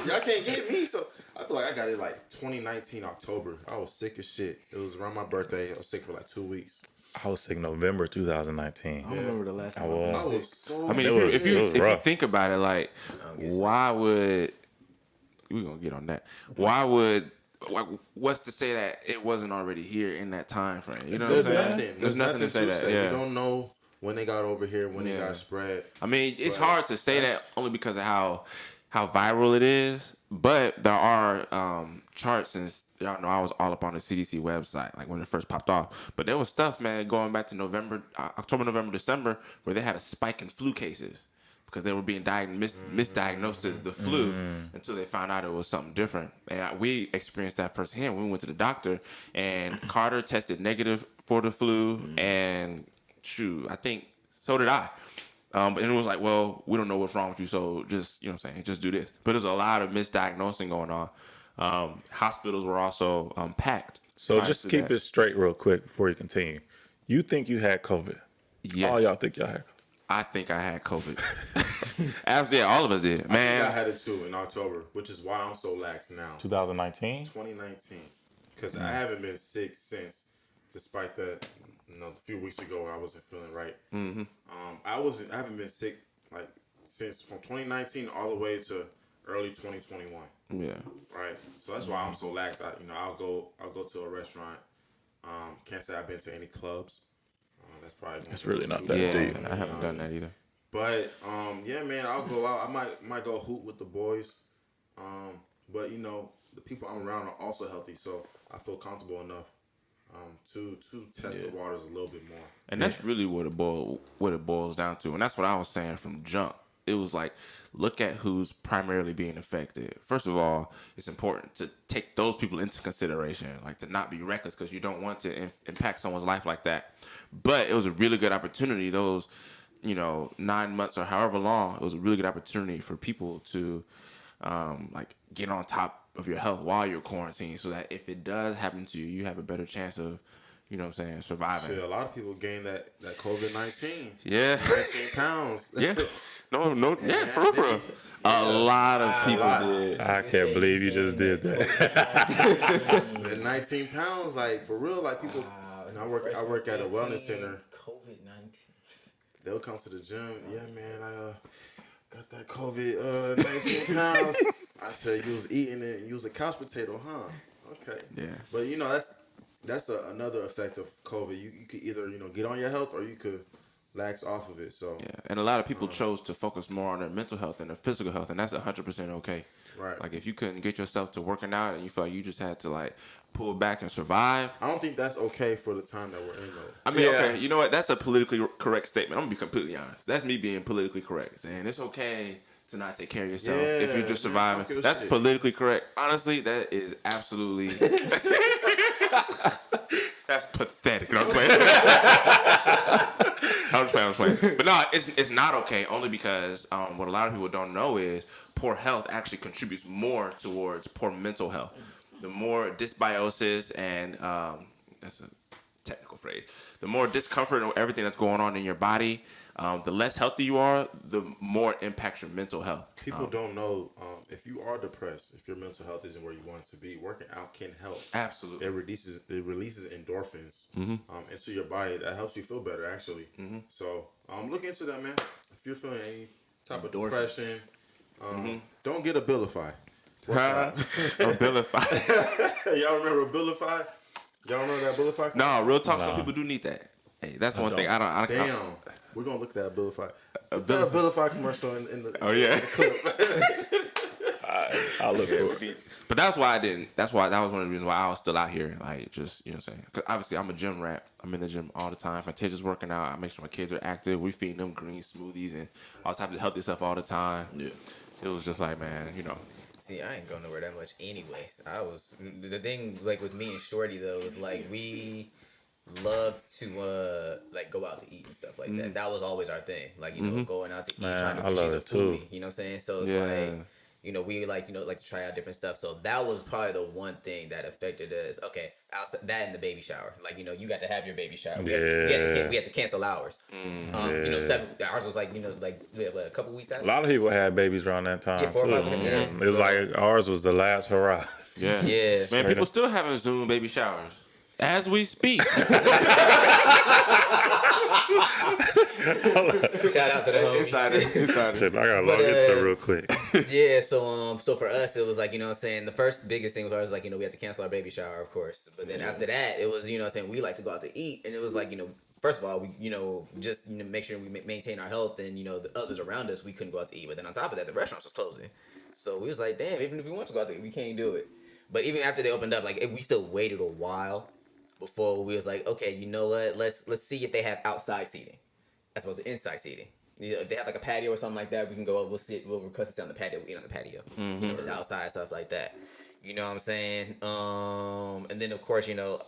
Y'all can't get me. So I feel like I got it like 2019 October. I was sick as shit. It was around my birthday. I was sick for like 2 weeks. I was sick November 2019. I don't remember the last time I I was. I was sick. was so I mean, It was- if you rough. think about it, like, why would we gonna get on that? What's to say that it wasn't already here in that time frame? You know what I'm There's saying? nothing. There's nothing to say that. Yeah. We don't know when they got over here, when they Yeah. got spread. I mean, it's But hard to say that only because of how viral it is. But there are charts, and y'all know I was all up on the CDC website, like when it first popped off. But there was stuff, man, going back to October, November, December, where they had a spike in flu cases because they were being misdiagnosed as the flu until they found out it was something different. And we experienced that firsthand when we went to the doctor, and Carter tested negative for the flu, and shoot, I think so did I. And it was like, well, we don't know what's wrong with you, so just, you know what I'm saying, just do this. But there's a lot of misdiagnosing going on. Hospitals were also packed. So prior just to keep that. it straight real quick before you continue. You think you had COVID? Yes. All y'all think y'all had COVID? I think I had COVID. Absolutely, yeah, all of us did. I think I Man, had it too in October, which is why I'm so lax now. 2019? 2019. Because I haven't been sick since, despite that, a few weeks ago I wasn't feeling right. I haven't been sick like since from 2019 all the way to early 2021. Yeah. Right. So that's why I'm so lax. I'll go to a restaurant. Can't say I've been to any clubs. That's probably It's really not that Yeah, deep. I haven't done that either. But yeah, man, I'll go out. I might go hoot with the boys. But the people I'm around are also healthy, so I feel comfortable enough to test the waters a little bit more. And that's really what it boils down to. And that's what I was saying from jump. It was like, look at who's primarily being affected. First of all, it's important to take those people into consideration, like to not be reckless because you don't want to impact someone's life like that. But it was a really good opportunity. Those, 9 months or however long, it was a really good opportunity for people to like get on top of your health while you're quarantined so that if it does happen to you, you have a better chance of, surviving. Shit, a lot of people gained that COVID-19. Yeah. 19 pounds. Yeah. No, yeah, for real. A lot of people did. I can't believe you just did that. The 19 pounds, like for real, like people. I work at a wellness center. COVID-19. They'll come to the gym. Yeah, man, I got that COVID 19 pounds. I said you was eating it. You was a couch potato, huh? Okay. Yeah. But that's another effect of COVID. You could either get on your health or you could lax off of it. So Yeah, and a lot of people chose to focus more on their mental health than their physical health, and that's 100% okay. Right. Like if you couldn't get yourself to working out and you felt like you just had to like pull back and survive. I don't think that's okay for the time that we're in though. I mean, okay, you know what? That's a politically correct statement. I'm gonna be completely honest. That's me being politically correct, saying it's okay to not take care of yourself if you're just surviving. talk your That's shit. politically correct. Honestly, that is absolutely. That's pathetic. No, I'm playing. I'm playing. But no, it's not okay. Only because what a lot of people don't know is poor health actually contributes more towards poor mental health. The more dysbiosis and that's a technical phrase. The more discomfort and everything that's going on in your body, the less healthy you are, the more it impacts your mental health. People don't know if you are depressed, if your mental health isn't where you want it to be, working out can help. Absolutely. It releases endorphins into your body that helps you feel better actually. So look into that, man. If you're feeling any type of depression, don't get Abilify. Abilify. Y'all remember Abilify? Y'all remember that Abilify? No, real talk. Some people do need that. Hey, that's one thing. I don't. Damn. We're gonna look at that Abilify. That Abilify commercial in the Oh yeah. in the clip. I'll look for it. But that's why I didn't. That's why that was one of the reasons why I was still out here. Like just what I'm saying. Because obviously I'm a gym rat. I'm in the gym all the time. My kids is working out. I make sure my kids are active. We feeding them green smoothies and all types of healthy stuff all the time. Yeah. It was just like, man, See, I ain't going nowhere that much anyway. The thing like with me and Shorty though is like we love to like go out to eat and stuff like that. That was always our thing. Like going out to eat, trying to. I love She's it a foodie, too. you know what I'm saying? So it's like. We like to try out different stuff. So that was probably the one thing that affected us. Okay, outside that and the baby shower. Like you got to have your baby shower. We had to cancel ours. ours was like a couple weeks out. A lot of people had babies around that time 4 or too. 5 weeks, yeah. It was like ours was the last hurrah. yeah. Yeah. Man, people still having Zoom baby showers as we speak. Shout out to the homie. Insider. Shit, I gotta log into it real quick. Yeah, so for us it was like, you know what I'm saying, the first biggest thing was like, we had to cancel our baby shower, of course. But then after that, it was, we like to go out to eat, and it was like, first of all, we, just make sure we maintain our health, and the others around us, we couldn't go out to eat. But then on top of that, the restaurants was closing. So we was like, damn, even if we want to go out to eat, we can't do it. But even after they opened up, like we still waited a while before we was like, okay, you know what? Let's see if they have outside seating as opposed to inside seating. If they have like a patio or something like that, we can go. We'll request it on the patio. We eat on the patio. It's outside stuff like that. You know what I'm saying? And then of course,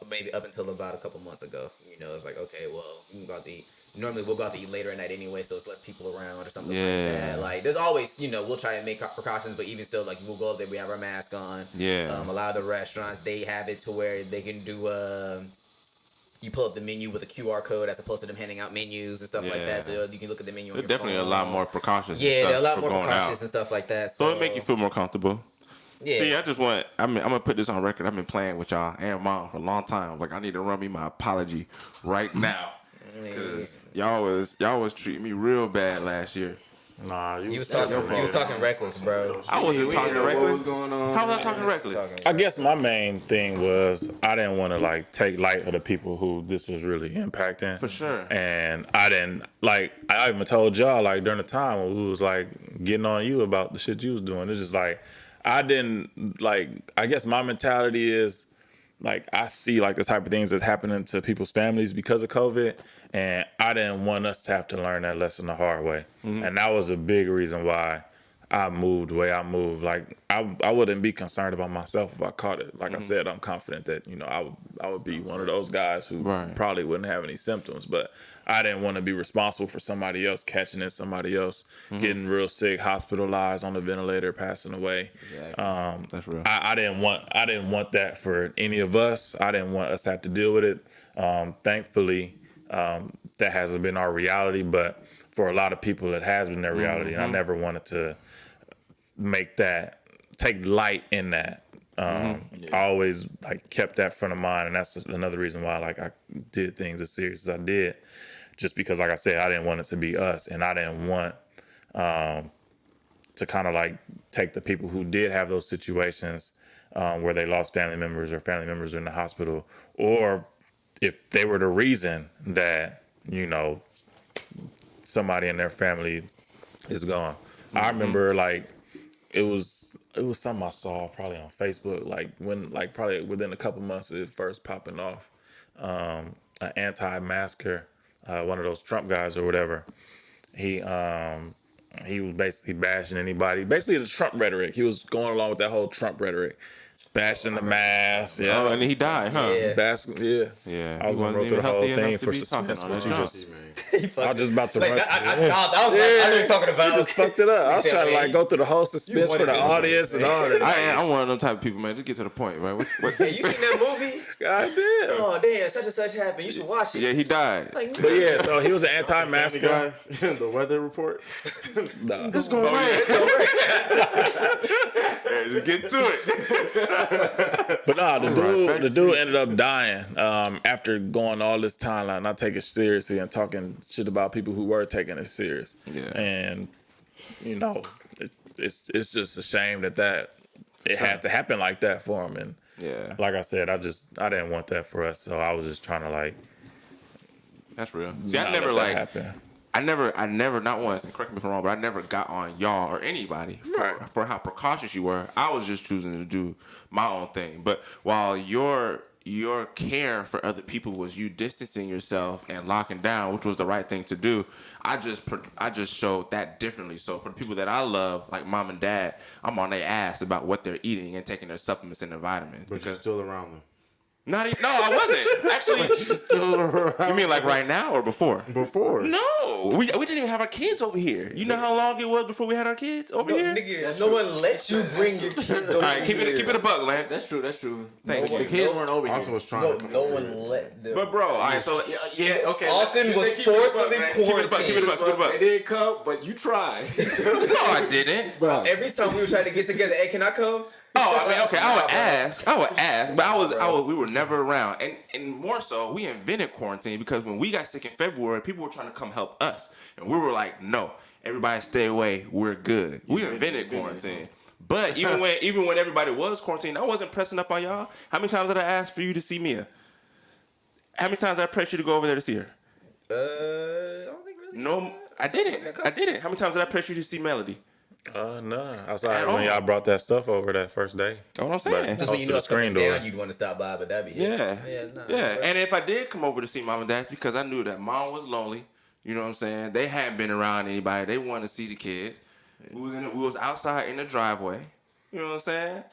maybe up until about a couple months ago, it's like, okay, well, we can go out to eat. Normally we'll go out to eat later at night anyway, so it's less people around or something like that. Like there's always, we'll try and make precautions, but even still, like we'll go up there, we have our mask on. Yeah. A lot of the restaurants, they have it to where they can do you pull up the menu with a QR code as opposed to them handing out menus and stuff like that. So you can look at the menu on There's your definitely phone. a lot more precautions. Yeah, there are a lot for more going precautions out. and stuff like that. So it make you feel more comfortable. Yeah. See, I'm gonna put this on record. I've been playing with y'all and mom for a long time. Like I need to run me my apology right now. Because y'all was treating me real bad last year. Nah, You was talking reckless, bro. I wasn't talking What reckless. was going on? How was I talking reckless? I guess my main thing was I didn't want to like take light of the people who this was really impacting. For sure. And I didn't like. I even told y'all like during the time when we was like getting on you about the shit you was doing. It's just like I didn't like. I guess my mentality is like I see like the type of things that's happening to people's families because of COVID, and I didn't want us to have to learn that lesson the hard way. And that was a big reason why I moved the way I moved. Like I wouldn't be concerned about myself if I caught it. Like I said, I'm confident that I would be one of those guys who probably wouldn't have any symptoms. But I didn't want to be responsible for somebody else catching it, somebody else getting real sick, hospitalized on the ventilator, passing away. Exactly. That's real. I didn't want that for any of us. I didn't want us to have to deal with it. Thankfully, that hasn't been our reality, but for a lot of people, it has been their reality. And I never wanted to take light in that. I always like kept that front of mind, and that's another reason why like I did things as serious as I did, just because like I said, I didn't want it to be us, and I didn't want to kind of like take the people who did have those situations where they lost family members or family members in the hospital, or if they were the reason that somebody in their family is gone. I remember like it was something I saw probably on Facebook, like when like probably within a couple months of it first popping off, an anti-masker, one of those Trump guys or whatever. He was basically bashing anybody, basically the Trump rhetoric. He was going along with that whole Trump rhetoric, bashing the mask. Yeah, Oh, and then he died, huh? Yeah. Yeah. I was gonna go through the whole thing for suspense, but you just. I was just about to Like, rush. I stopped. I was like, I know what you're talking about. You just fucked it up. I was said, trying to man, like go through the whole suspense for the audience and all that. I'm one of them type of people, man. Just get to the point, right? Hey, you seen that movie? God damn. Oh damn, such and such happened. You should watch it. Yeah, he died. Like, But yeah, so he was an Family anti-masker. Guy, the weather report. Nah. It's going rain. Yeah, just get to it. But nah, the dude ended up dying after going all this timeline, not taking it seriously and talking shit about people who were taking it serious. Yeah. And it's just a shame that it had to happen like that for him. And Yeah. like I said, I didn't want that for us, so I was just trying to like. That's real. See, not I never let that like. happen. I never, not once, and correct me if I'm wrong, but I never got on y'all or anybody for how precautious you were. I was just choosing to do my own thing. But while your care for other people was you distancing yourself and locking down, which was the right thing to do, I just showed that differently. So for the people that I love, like mom and dad, I'm on their ass about what they're eating and taking their supplements and their vitamins. But you're still around them. No, I wasn't. Actually, You're still around. you mean like right now or before? Before. No, we didn't even have our kids over here. You know how long it was before we had our kids over here? Nigga, no one lets you bring your kids over. All right, keep it a buck, Lance. That's true. Thank you. The kids weren't over Austin here. was trying No, to come no over one here. let them. But bro, all right, so yeah, okay. Austin You was say keep it a buck, forcefully man. Keep it a buck. Keep it a buck. Keep it a buck. They didn't come, but you tried. No, I didn't. Every time we were trying to get together, hey, can I come? Oh, I mean, okay, I would ask, but we were never around. And more so, we invented quarantine because when we got sick in February, people were trying to come help us. And we were like, no, everybody stay away, we're good. We invented quarantine. But even when everybody was quarantined, I wasn't pressing up on y'all. How many times did I ask for you to see Mia? How many times did I press you to go over there to see her? I don't think really. No, I didn't. How many times did I press you to see Melody? Nah. Outside At when all. y'all brought that stuff over that first day. That's what I'm saying. But- Just when you know the it's coming screen door. down, you'd want to stop by, but that'd be Yeah. it. Nah. And if I did come over to see mom and dad, it's because I knew that mom was lonely. You know what I'm saying? They hadn't been around anybody. They wanted to see the kids. We was outside in the driveway. You know what I'm saying?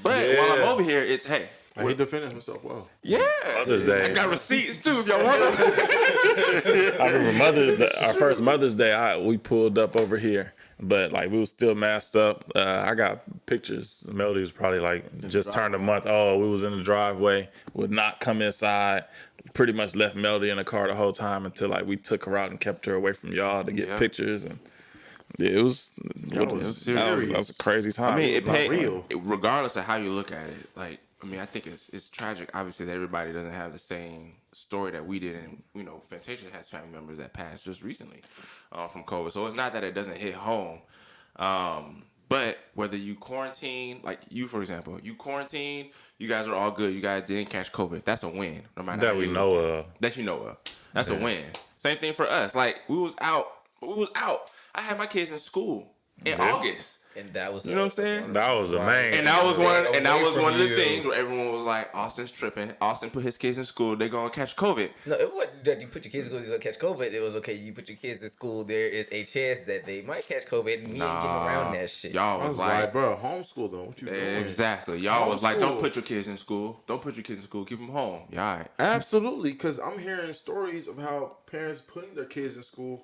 But while I'm over here, it's hey. And he defended himself well. Yeah. Mother's Day. I got receipts too if y'all want them. I remember our first Mother's Day. We pulled up over here, but like we was still masked up. I got pictures. Melody was probably like just turned a month old. We was in the driveway, would not come inside. Pretty much left Melody in the car the whole time until like we took her out and kept her away from y'all to get pictures. And yeah, it was that was a crazy time. I mean, it not paid, real. regardless of how you look at it, like I mean, I think it's tragic. Obviously, that everybody doesn't have the same story that we did, and Fantasia has family members that passed just recently from COVID. So it's not that it doesn't hit home, but whether you quarantine, like you for example, you quarantine, you guys are all good. You guys didn't catch COVID. That's a win, no matter That how we you know look at it. of. That you know of. That's a win. Same thing for us. Like we was out. I had my kids in school in August. And that was You know what I'm saying? That was the main. And that was one of the you. things where everyone was like, Austin's tripping. Austin put his kids in school. They're going to catch COVID. No, it wasn't that you put your kids in school, you're going to catch COVID. It was okay, you put your kids in school, there is a chance that they might catch COVID, and we ain't getting around that shit. Y'all I was was like, like, bro, homeschool though. What you doing? exactly. Y'all was like, don't Homeschool. put your kids in school. Don't put your kids in school. Keep them home. Yeah, all right. Absolutely, because I'm hearing stories of how parents putting their kids in school,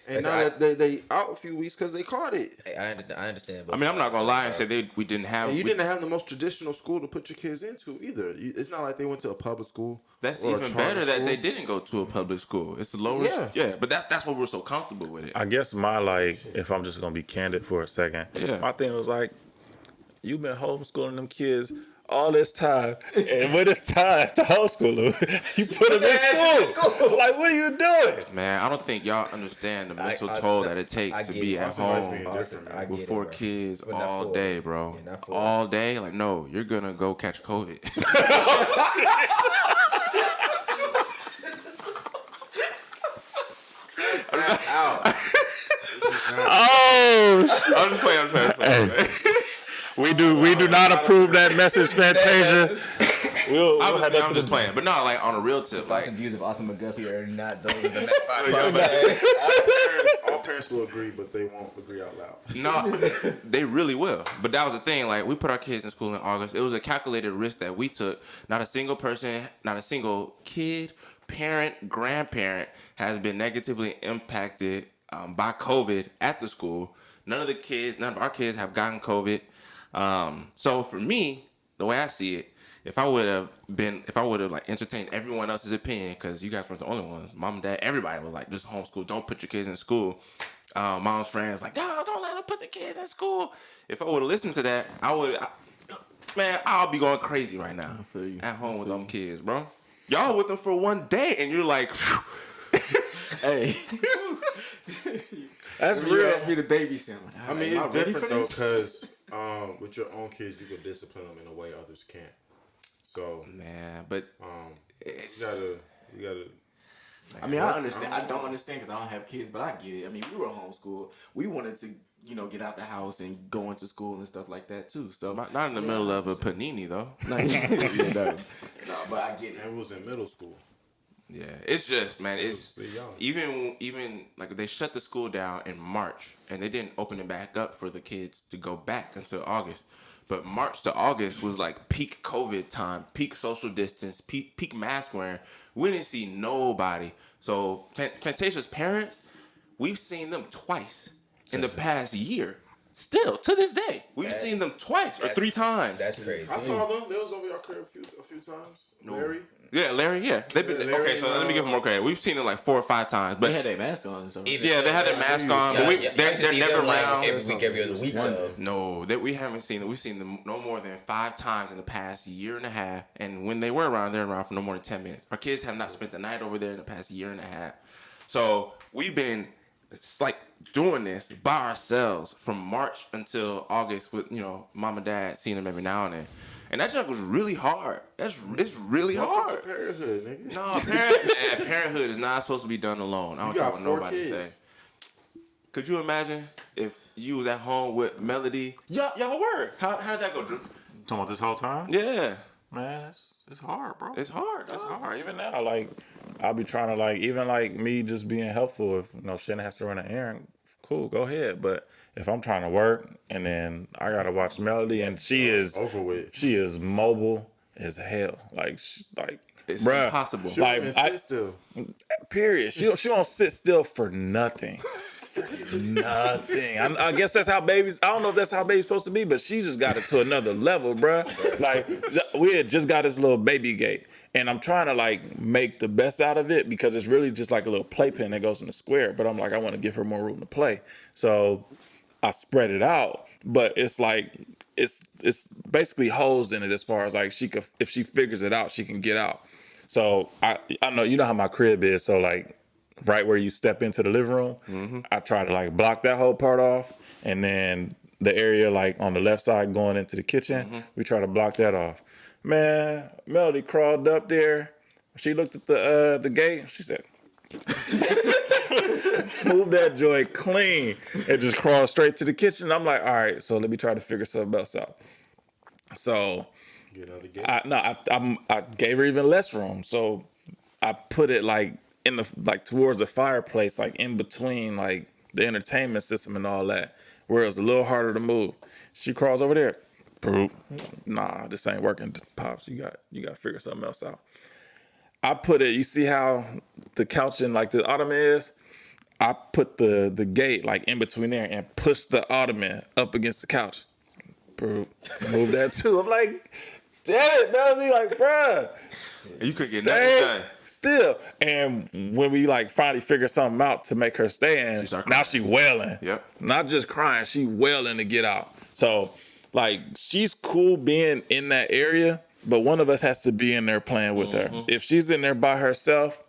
and That's now that they out a few weeks because they caught it. I understand. I mean, I'm not going to lie and say we didn't have. And you we- didn't have the most traditional school to put your kids into either. It's not like they went to a public school. That's or a even charter better that school. they didn't go to a public school. It's the lowest. Yeah, but that's why we're so comfortable with it. I guess my if I'm just gonna be candid for a second, Yeah. my thing was like, you've been homeschooling them kids all this time, and when it's time to homeschool them, you put them in school. Like, what are you doing? Man, I don't think y'all understand the mental I- toll that it takes I to get be it. at Austin Rice home being different, man. I get with it, 4 bro. kids But not all full. day, bro. Yeah, not full. All day? Like, no, you're gonna go catch COVID. Oh, I'm just playing. we do not approve that message, Fantasia. We'll have Obviously, that I'm just playing, but not like on a real tip. Like, views of Austin McGuffey are not those of the Matt 5 All parents will agree, but they won't agree out loud. no, they really will. But that was the thing. Like, we put our kids in school in August. It was a calculated risk that we took. Not a single person, not a single kid, parent, grandparent has been negatively impacted by COVID at the school. None of our kids have gotten COVID. So for me, the way I see it, if I would have like entertained everyone else's opinion, because you guys weren't the only ones, mom and dad, everybody was like, just homeschool, don't put your kids in school. Mom's friends like, no, don't let them put the kids in school. If I would have listened to that, I'll be going crazy right now at home with them kids, bro. Y'all with them for one day, and you're like, Hey, That's you real. asked me to babysit. I mean, it's different though, because with your own kids, you can discipline them in a way others can't. So, man, but you gotta. I mean, I understand. I don't understand because I don't have kids, but I get it. I mean, we were homeschooled. We wanted to, get out the house and go into school and stuff like that too. So not in the middle of a panini though. no, but I get it. And it was in middle school. Yeah, it's just, man, it's They young. even like they shut the school down in March and they didn't open it back up for the kids to go back until August. But March to August was like peak COVID time, peak social distance, peak mask wearing. We didn't see nobody. So Fantasia's parents, we've seen them twice in the past year. Still, to this day, we've seen them twice or 3 times. That's crazy. I saw them. They was over your crib a few times. Larry. Yeah, Larry, yeah. They've been Larry okay, so and, let me give them more credit. We've seen them like 4 or 5 times. But They had their mask on and stuff. yeah, they had their mask on, but they're never around. Every week, every other week, though. No, that we haven't seen them. We've seen them no more than 5 times in the past year and a half. And when they were around, they're around for no more than 10 minutes. Our kids have not spent the night over there in the past year and a half. So we've been, it's like doing this by ourselves from March until August with, mom and dad seeing them every now and then. And that junk was really hard. It's really Welcome hard. to parenthood, nigga. No, parenthood is not supposed to be done alone. I don't You care got what 4 nobody kids. say. Could you imagine if you was at home with Melody? Y'all were. How did that go, Drew? Talking about this whole time? Yeah, Man, it's hard, bro. it's hard. It's dog. hard. Even now, like, I'll be trying to, even me just being helpful. If, Shannon has to run an errand, cool, go ahead. But if I'm trying to work and then I got to watch Melody and she is mobile as hell. It's bruh, impossible. She Like, even sit still. period. She don't sit still for nothing. Nothing. I guess that's how babies. I don't know if that's how babies supposed to be, but she just got it to another level, bruh. Like, we had just got this little baby gate, and I'm trying to make the best out of it because it's really just like a little playpen that goes in the square. But I'm like, I want to give her more room to play, so I spread it out. But it's like it's basically holes in it as far as like she could, if she figures it out, she can get out. So I know, you know how my crib is. So like right where you step into the living room, I try to like block that whole part off, and then the area like on the left side going into the kitchen, we try to block that off. Man, Melody crawled up there. She looked at the gate. She said, "Move that joint clean," and just crawled straight to the kitchen. I'm like, all right, so let me try to figure something else out. So I gave her even less room. So I put it like in the like towards the fireplace, like in between like the entertainment system and all that, where it was a little harder to move. She crawls over there. Proof. Nah, this ain't working, Pops. You got to figure something else out. I put it, you see how the couch and like the ottoman is? I put the gate like in between there and pushed the ottoman up against the couch. Proof. Move that too. I'm like, damn it, Melody, like, bruh. You could get nothing done. Still. And when we like finally figured something out to make her stay in, now she wailing. Yep. Not just crying, she wailing to get out. So like she's cool being in that area, but one of us has to be in there playing with her. If she's in there by herself,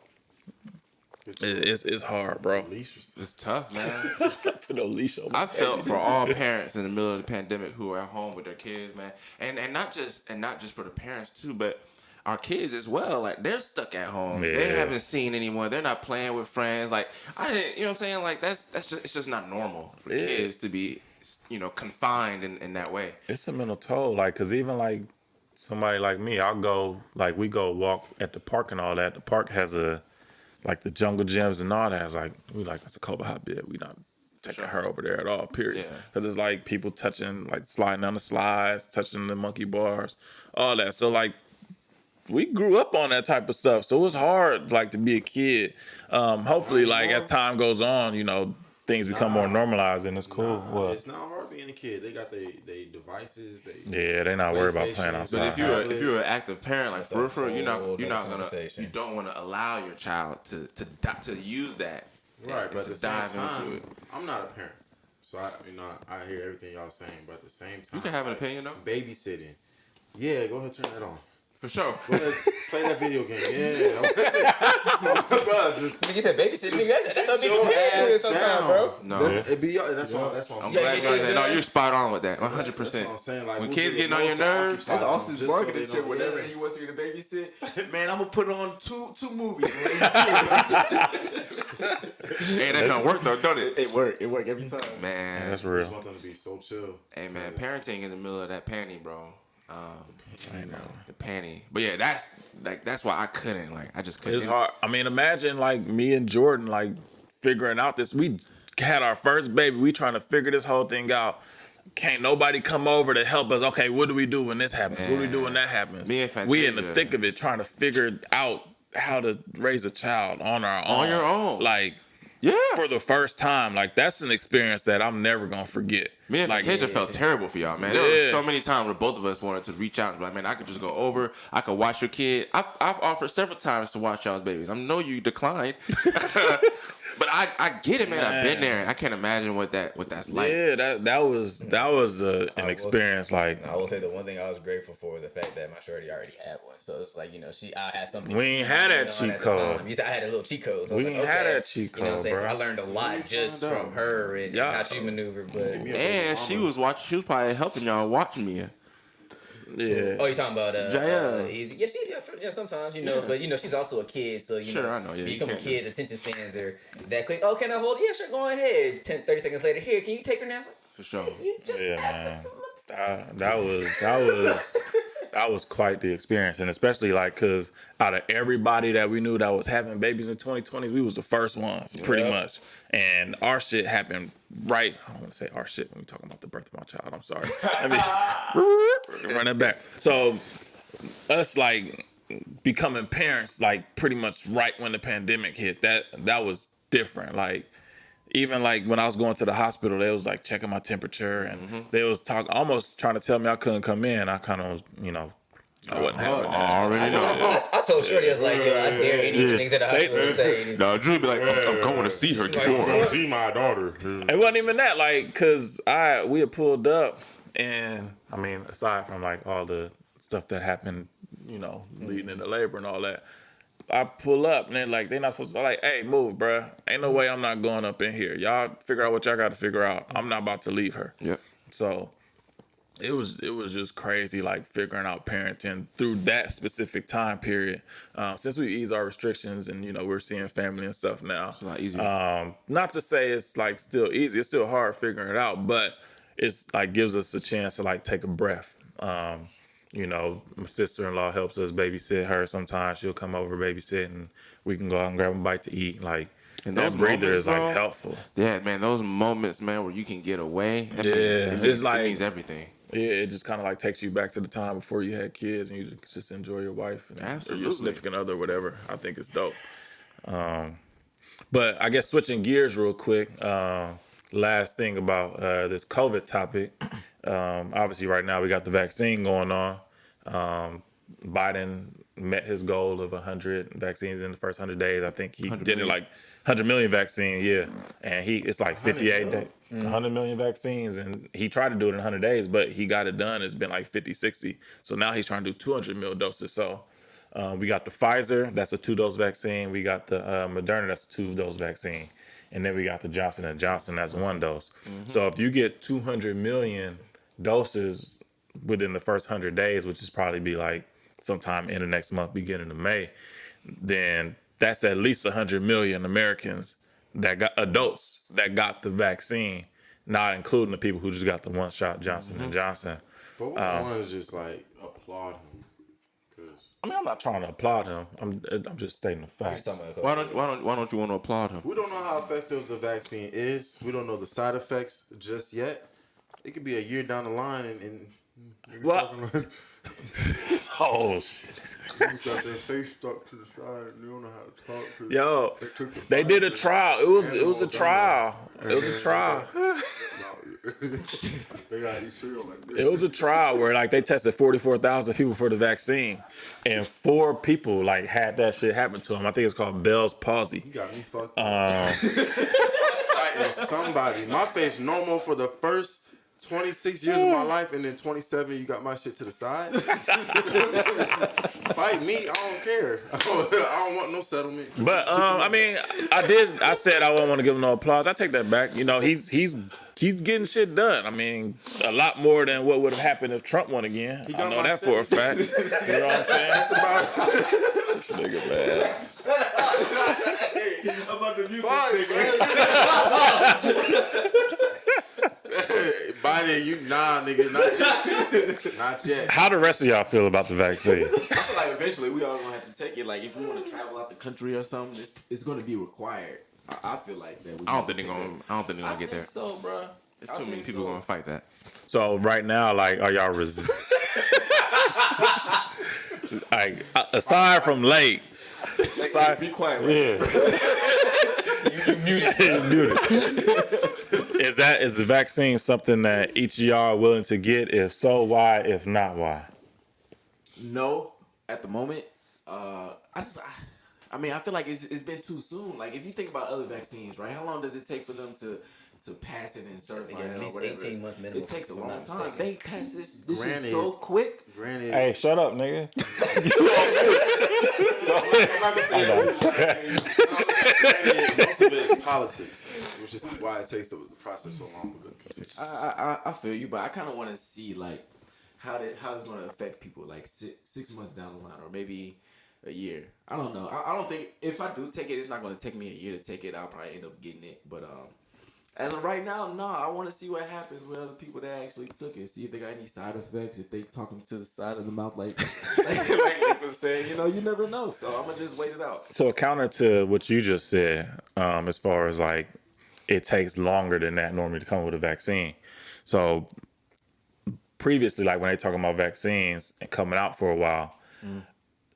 it's hard, bro. It's tough, man. Put no leash on. I felt for all parents in the middle of the pandemic who are at home with their kids, man, and not just for the parents too, but our kids as well. Like they're stuck at home. Yeah. They haven't seen anyone. They're not playing with friends. Like I didn't, you know what I'm saying? Like it's just not normal for kids to be, confined in that way. It's a mental toll, like, cause even like somebody like me, we go walk at the park and all that. The park has like the jungle gyms and all that. It's like, that's a Cobra hotbed. We not taking her over there at all, period. Yeah. Cause it's like people touching, like sliding down the slides, touching the monkey bars, all that. So like, we grew up on that type of stuff. So it was hard, like, to be a kid. Hopefully, like, as time goes on, things become more normalized and it's cool. What? It's not hard being a kid. They got they devices. They're not worried about playing outside. But if you're an active parent, like for real, you don't want to allow your child to use that. Right, but to at the dive same time, into it. I'm not a parent, so I hear everything y'all saying. But at the same time, You can have an opinion though. Babysitting. Yeah, go ahead, turn that on. For sure. Go ahead, play that video game. Yeah, bro, just You said babysitting. That's how your people ass sometimes, down. bro. No. It be that's what I'm I'm saying. glad you know. No, you're spot on with that. 100%. That's what I'm saying. Like, When we'll kids get getting on your nerves, occupied That's Austin's just so marketing they shit. don't- Whenever yeah. he wants me to babysit, man, I'm gonna put on two movies. hey, that don't work though, don't it? It work every time. Man, That's I real. just want them to be so chill. hey man, parenting in the middle of that panty, bro. I know. The panty. But yeah, that's why I couldn't. Like, I just couldn't. It's hard. I mean, imagine like me and Jordan like figuring out this. We had our first baby. We trying to figure this whole thing out. Can't nobody come over to help us. Okay, what do we do when this happens? What do we do when that happens? Me and we in the Fantasia. thick of it, trying to figure out how to raise a child on our own. On your own. Like, Yeah. for the first time. Like, that's an experience that I'm never gonna forget. Me and like, Fantasia felt terrible for y'all, man. There were so many times where both of us wanted to reach out and be like, man, I could just go over. I could watch your kid. I've offered several times to watch y'all's babies. I know you declined. But I get it, man. I've been there, and I can't imagine what that's like. Yeah, that was an experience. Like, I will say the one thing I was grateful for was the fact that my shorty already had one. So it's like, I had something. We ain't had that cheat code. I had a little cheat code. So We I was ain't like, had okay. that cheat You know what I'm code, saying? So bro. I learned a lot just from her and how she maneuvered. But And she was watching. She was probably helping y'all watching me. yeah. oh, you talking about Jaya. Easy? Yeah, sometimes but she's also a kid, so Sure, I know, yeah, you become can't kids' attention spans are that quick. Oh, can I hold? Yeah, sure, go ahead. 30 seconds later, here, can you take her now? For sure. You just Yeah, asked man. her. That was quite the experience, and especially like because out of everybody that we knew that was having babies in 2020, we was the first ones, pretty much. And our shit happened right. I don't want to say our shit when we talking about the birth of my child. I'm sorry. I mean, run it back. So us like becoming parents, like pretty much right when the pandemic hit. That was different. Like. Even like when I was going to the hospital, they was like checking my temperature and they was almost trying to tell me I couldn't come in. I kind of was, I wasn't having that. I already know. I told Shorty, I was like, yo, I dare any of the things at the hospital to say. No, Drew be like, I'm going to see her. Get going. See my daughter. It wasn't even that, like, cause we had pulled up And I mean, aside from like all the stuff that happened, leading into labor and all that, I pull up and they're not supposed to, like, hey, move, bruh. Ain't no way I'm not going up in here. Y'all figure out what y'all got to figure out. I'm not about to leave her. Yep. So it was just crazy, like figuring out parenting through that specific time period. Since we eased our restrictions and we're seeing family and stuff now, It's a lot easier. not to say it's like still easy. It's still hard figuring it out, but it's like gives us a chance to like take a breath. My sister-in-law helps us babysit her. Sometimes she'll come over babysit and we can go out and grab a bite to eat. Like, And that those breather moments, is like bro, helpful. Yeah, man, those moments, man, where you can get away. It's like it means everything. Yeah, it just kind of like takes you back to the time before you had kids and you just enjoy your wife or Absolutely. your significant other, whatever. I think it's dope. But I guess switching gears real quick. Last thing about this COVID topic. Obviously, right now we got the vaccine going on. Biden met his goal of 100 vaccines in the first 100 days. I think he did it like 100 million vaccine, yeah. And it's like 58 days. 100 million vaccines, and he tried to do it in 100 days, but he got it done. It's been like 50, 60. So now he's trying to do 200 mil doses. So we got the Pfizer, that's a 2-dose vaccine. We got the Moderna, that's a 2-dose vaccine. And then we got the Johnson & Johnson, that's 1 dose. So if you get 200 million doses within the first 100 days, which is probably be like sometime in the next month, beginning of May, then that's at least 100 million Americans that got adults that got the vaccine, not including the people who just got the one-shot Johnson & Johnson. But we want to just like applaud him. I mean, I'm not trying to applaud him. I'm just stating the facts. Why don't you want to applaud him? We don't know how effective the vaccine is. We don't know the side effects just yet. It could be a year down the line and What? Oh shit! you got their face stuck to the side and you don't know how to talk to them. Yo, they did a trial. It was a trial. It was a trial. They got eat cereal like this. It was a trial where like they tested 44,000 people for the vaccine, and 4 people like had that shit happen to them. I think it's called Bell's palsy. You got me fucked up. Fighting somebody. My face normal for the first 26 years of my life, and then 27, you got my shit to the side. Fight me, I don't care. I don't want no settlement. But I mean, I said I wouldn't want to give him no applause. I take that back. He's getting shit done. I mean, a lot more than what would have happened if Trump won again. I know that for a fact. You know what I'm saying? That's about This nigga, man. I'm about to mute this nigga. Biden, nigga, not yet. Not yet. How the rest of y'all feel about the vaccine? I feel like eventually we all gonna have to take it. Like if we want to travel out the country or something, it's gonna be required. I feel like that. I don't think they're gonna get there. So, bro, There's too many people gonna fight that. So right now, like, are y'all like, aside from late, Be quiet. Right? yeah. You muted. Is the vaccine something that each of y'all are willing to get? If so, why? If not, why? No, at the moment. I mean, I feel like it's been too soon. Like if you think about other vaccines, right? How long does it take for them to pass it and certify it At or least whatever? 18 months minimum. It takes a if I'm long not time. mistaken. They pass this shit Granted. so quick. Granted, Hey, shut up, nigga. granted, most of it is politics, which is why it takes the process so long. I feel you, but I kind of want to see like how it's going to affect people like 6 months down the line or maybe a year. I don't know. I don't think if I do take it, it's not going to take me a year to take it. I'll probably end up getting it. But as of right now, no. I want to see what happens with other people that actually took it. See if they got any side effects. If they talking to the side of the mouth like Nick was saying, you never know. So I'm gonna just wait it out. So counter to what you just said, as far as like it takes longer than that normally to come with a vaccine. So previously, like when they talking about vaccines and coming out for a while,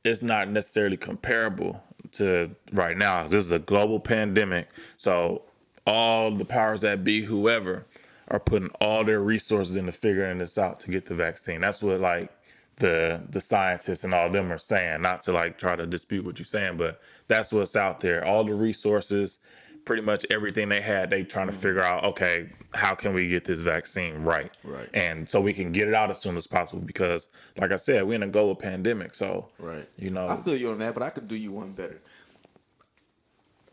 it's not necessarily comparable to right now. This is a global pandemic, so all the powers that be, whoever, are putting all their resources into figuring this out to get the vaccine. That's what like the scientists and all of them are saying. Not to like try to dispute what you're saying, but that's what's out there. All the resources, pretty much everything they had. They trying to figure out, okay, how can we get this vaccine right? Right. And so we can get it out as soon as possible because, like I said, we're in a global pandemic. So, Right. you know, I feel you on that, but I could do you one better.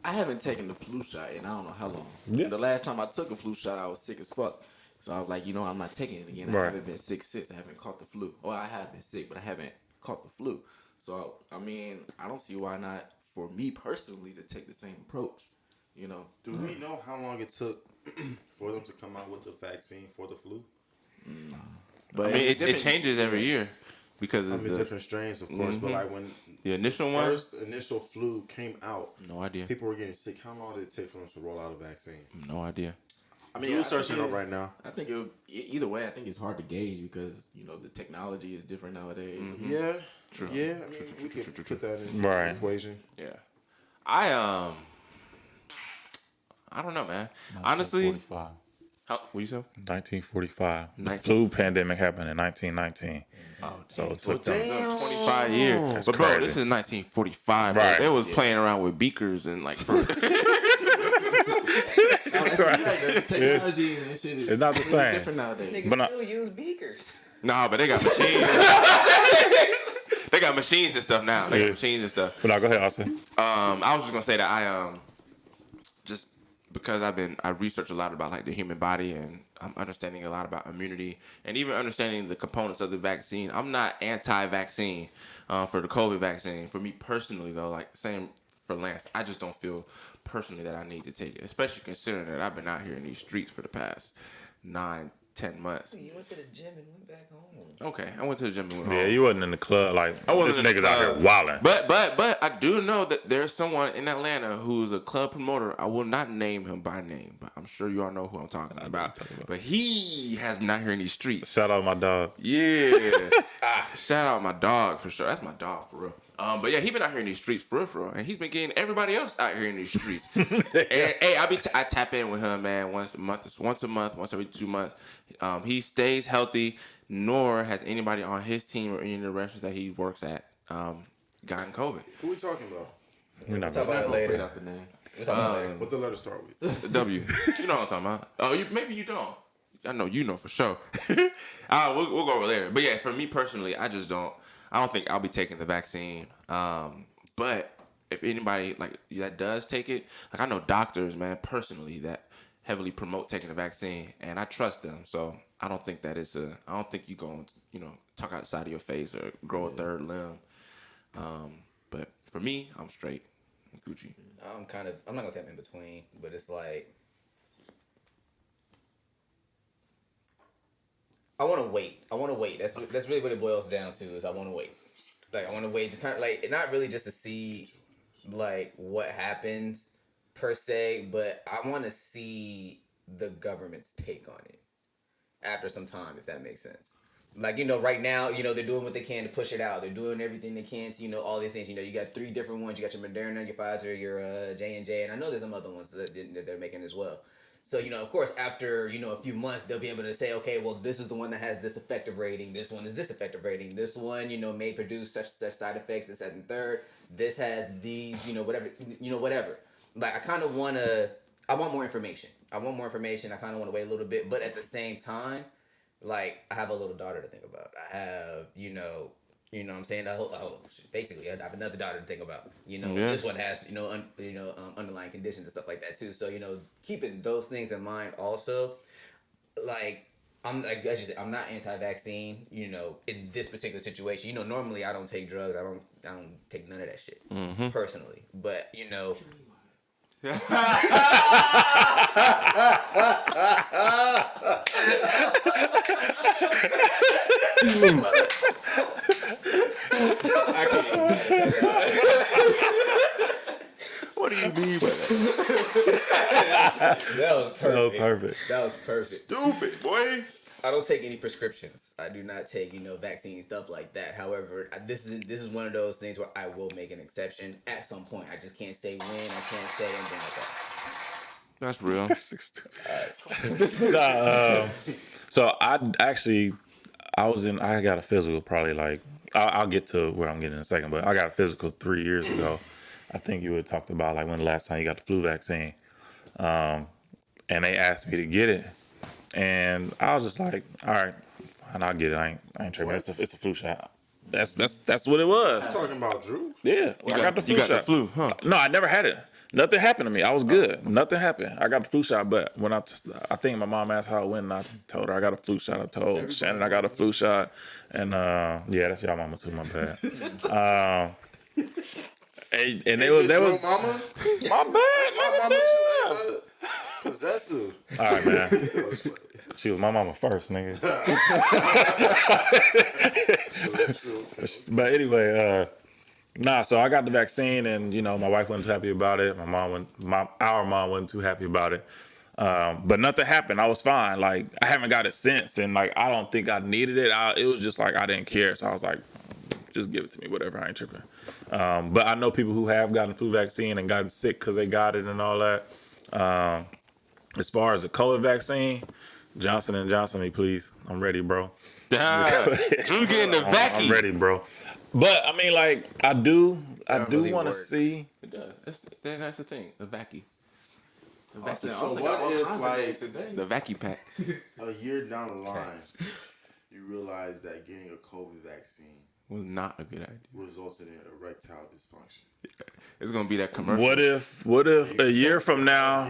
I haven't taken the flu shot in I don't know how long. Yeah. The last time I took a flu shot, I was sick as fuck. So I was like, I'm not taking it again. I Right. haven't been sick since. I haven't caught the flu. Well, I have been sick, but I haven't caught the flu. So, I mean, I don't see why not, for me personally, to take the same approach. Do we know how long it took for them to come out with the vaccine for the flu? But I mean, it's it different- changes every year because I of mean, the different strains, of course, but like when the initial one. first initial flu came out, No idea. people were getting sick. How long did it take for them to roll out a vaccine? No idea. I We're searching up right now. I think either way, I think it's hard to gauge because, the technology is different nowadays. Yeah, True. Yeah, I mean, we could put that into Right. the equation. Yeah. I don't know, man. Honestly, 1945. what you said? 1945. The 19 flu pandemic happened in 1919. So it took them. 25 years. That's But bro, crazy. this is 1945. Right. They was playing around with beakers and like. The technology and shit is It's not the really same. different nowadays. Niggas But still use beakers. Nah, but they got machines. They got machines and stuff now. They got Yeah. machines and stuff. But now go ahead, Austin. I was just gonna say that I just because I research a lot about like the human body and I'm understanding a lot about immunity and even understanding the components of the vaccine. I'm not anti-vaccine for the COVID vaccine. For me personally though, like same for Lance, I just don't feel personally that I need to take it, especially considering that I've been out here in these streets for the past 9-10 months. You went to the gym and went back home. Okay, I went to the gym and went Yeah, home. you wasn't in the club. Like, I wasn't this in the nigga's out here club. wilding. But I do know that there's someone in Atlanta who's a club promoter. I will not name him by name, but I'm sure you all know who I'm talking about. But he has been out here in these streets. Shout out my dog. Yeah. Shout out my dog for sure. That's my dog for real. But yeah, he been out here in these streets for real, and he's been getting everybody else out here in these streets. And hey, I tap in with him, man, once a month, once every 2 months. He stays healthy, nor has anybody on his team or any of the restaurants that he works at gotten COVID. Who we talking about? We're not Talk about it later. Without the name. We'll talk about it later. What the letter start with? W. You know what I'm talking about. Oh, maybe you don't. I know you know for sure. We'll go over later. But yeah, for me personally, I don't think I'll be taking the vaccine. But if anybody like that does take it, like I know doctors, man, personally that heavily promote taking the vaccine, and I trust them. So I don't think that I don't think you go, talk outside of your face or grow a third limb. But for me, I'm straight. Gucci. I'm not gonna say I'm in between, but it's like I want to wait. That's really what it boils down to. Is I want to wait. Like I want to wait to kind of like not really just to see like what happens per se, but I want to see the government's take on it after some time, if that makes sense. Like, right now, they're doing what they can to push it out. They're doing everything they can to, all these things. You got 3 different ones. You got your Moderna, your Pfizer, your J&J, and I know there's some other ones that they're making as well. So, of course, after, a few months, they'll be able to say, okay, well, this is the one that has this effective rating. This one is this effective rating. This one, may produce such side effects, this, that, and third. This has these, whatever. Like, I want more information. I kind of want to wait a little bit. But at the same time, like, I have a little daughter to think about. I have, what I'm saying? Basically, I have another daughter to think about. This one has, underlying conditions and stuff like that too. So, keeping those things in mind also, like, I'm not anti-vaccine, in this particular situation. Normally I don't take drugs. I don't take none of that shit, personally. But, What do you mean by that? that was perfect. Perfect. That was perfect. Stupid, boy. I don't take any prescriptions. I do not take, vaccines, stuff like that. However, this is one of those things where I will make an exception at some point. I just can't say when. I can't say anything like that. That's real. So I got a physical probably like, I'll get to where I'm getting in a second, but I got a physical 3 years ago. I think you had talked about like when the last time you got the flu vaccine. And they asked me to get it, and I was just like, all right, fine, I'll get it. I ain't tripping. It's a flu shot. That's what it was. Talking about Drew? Yeah, I got the flu You got shot. the flu, huh? No, I never had it. Nothing happened to me. I was good. Nothing happened. I got the flu shot, but when I think my mom asked how it went, and I told her I got a flu shot. I told Shannon I got a flu shot, and yeah, that's y'all mama too. My bad. And there was Mama? my bad. My mama nigga. too. Possessive. All right, man. She was my mama first, nigga. But anyway, so I got the vaccine, and my wife wasn't too happy about it. Our mom wasn't too happy about it. But nothing happened. I was fine. Like, I haven't got it since, and like I don't think I needed it. It was just like I didn't care, so I was like, just give it to me, whatever. I ain't tripping. But I know people who have gotten the flu vaccine and gotten sick because they got it and all that. As far as the COVID vaccine, Johnson & Johnson me, please. I'm ready, bro. Drew getting the vaccine. I'm ready, bro. But I mean, like, I do really want to work. see. It does. That's the thing. The vaccine. So what if, like, The vacuum pack. a year down the line, you realize that getting a COVID vaccine Was not a good idea. resulted in erectile dysfunction? It's gonna be that commercial. What if a year from now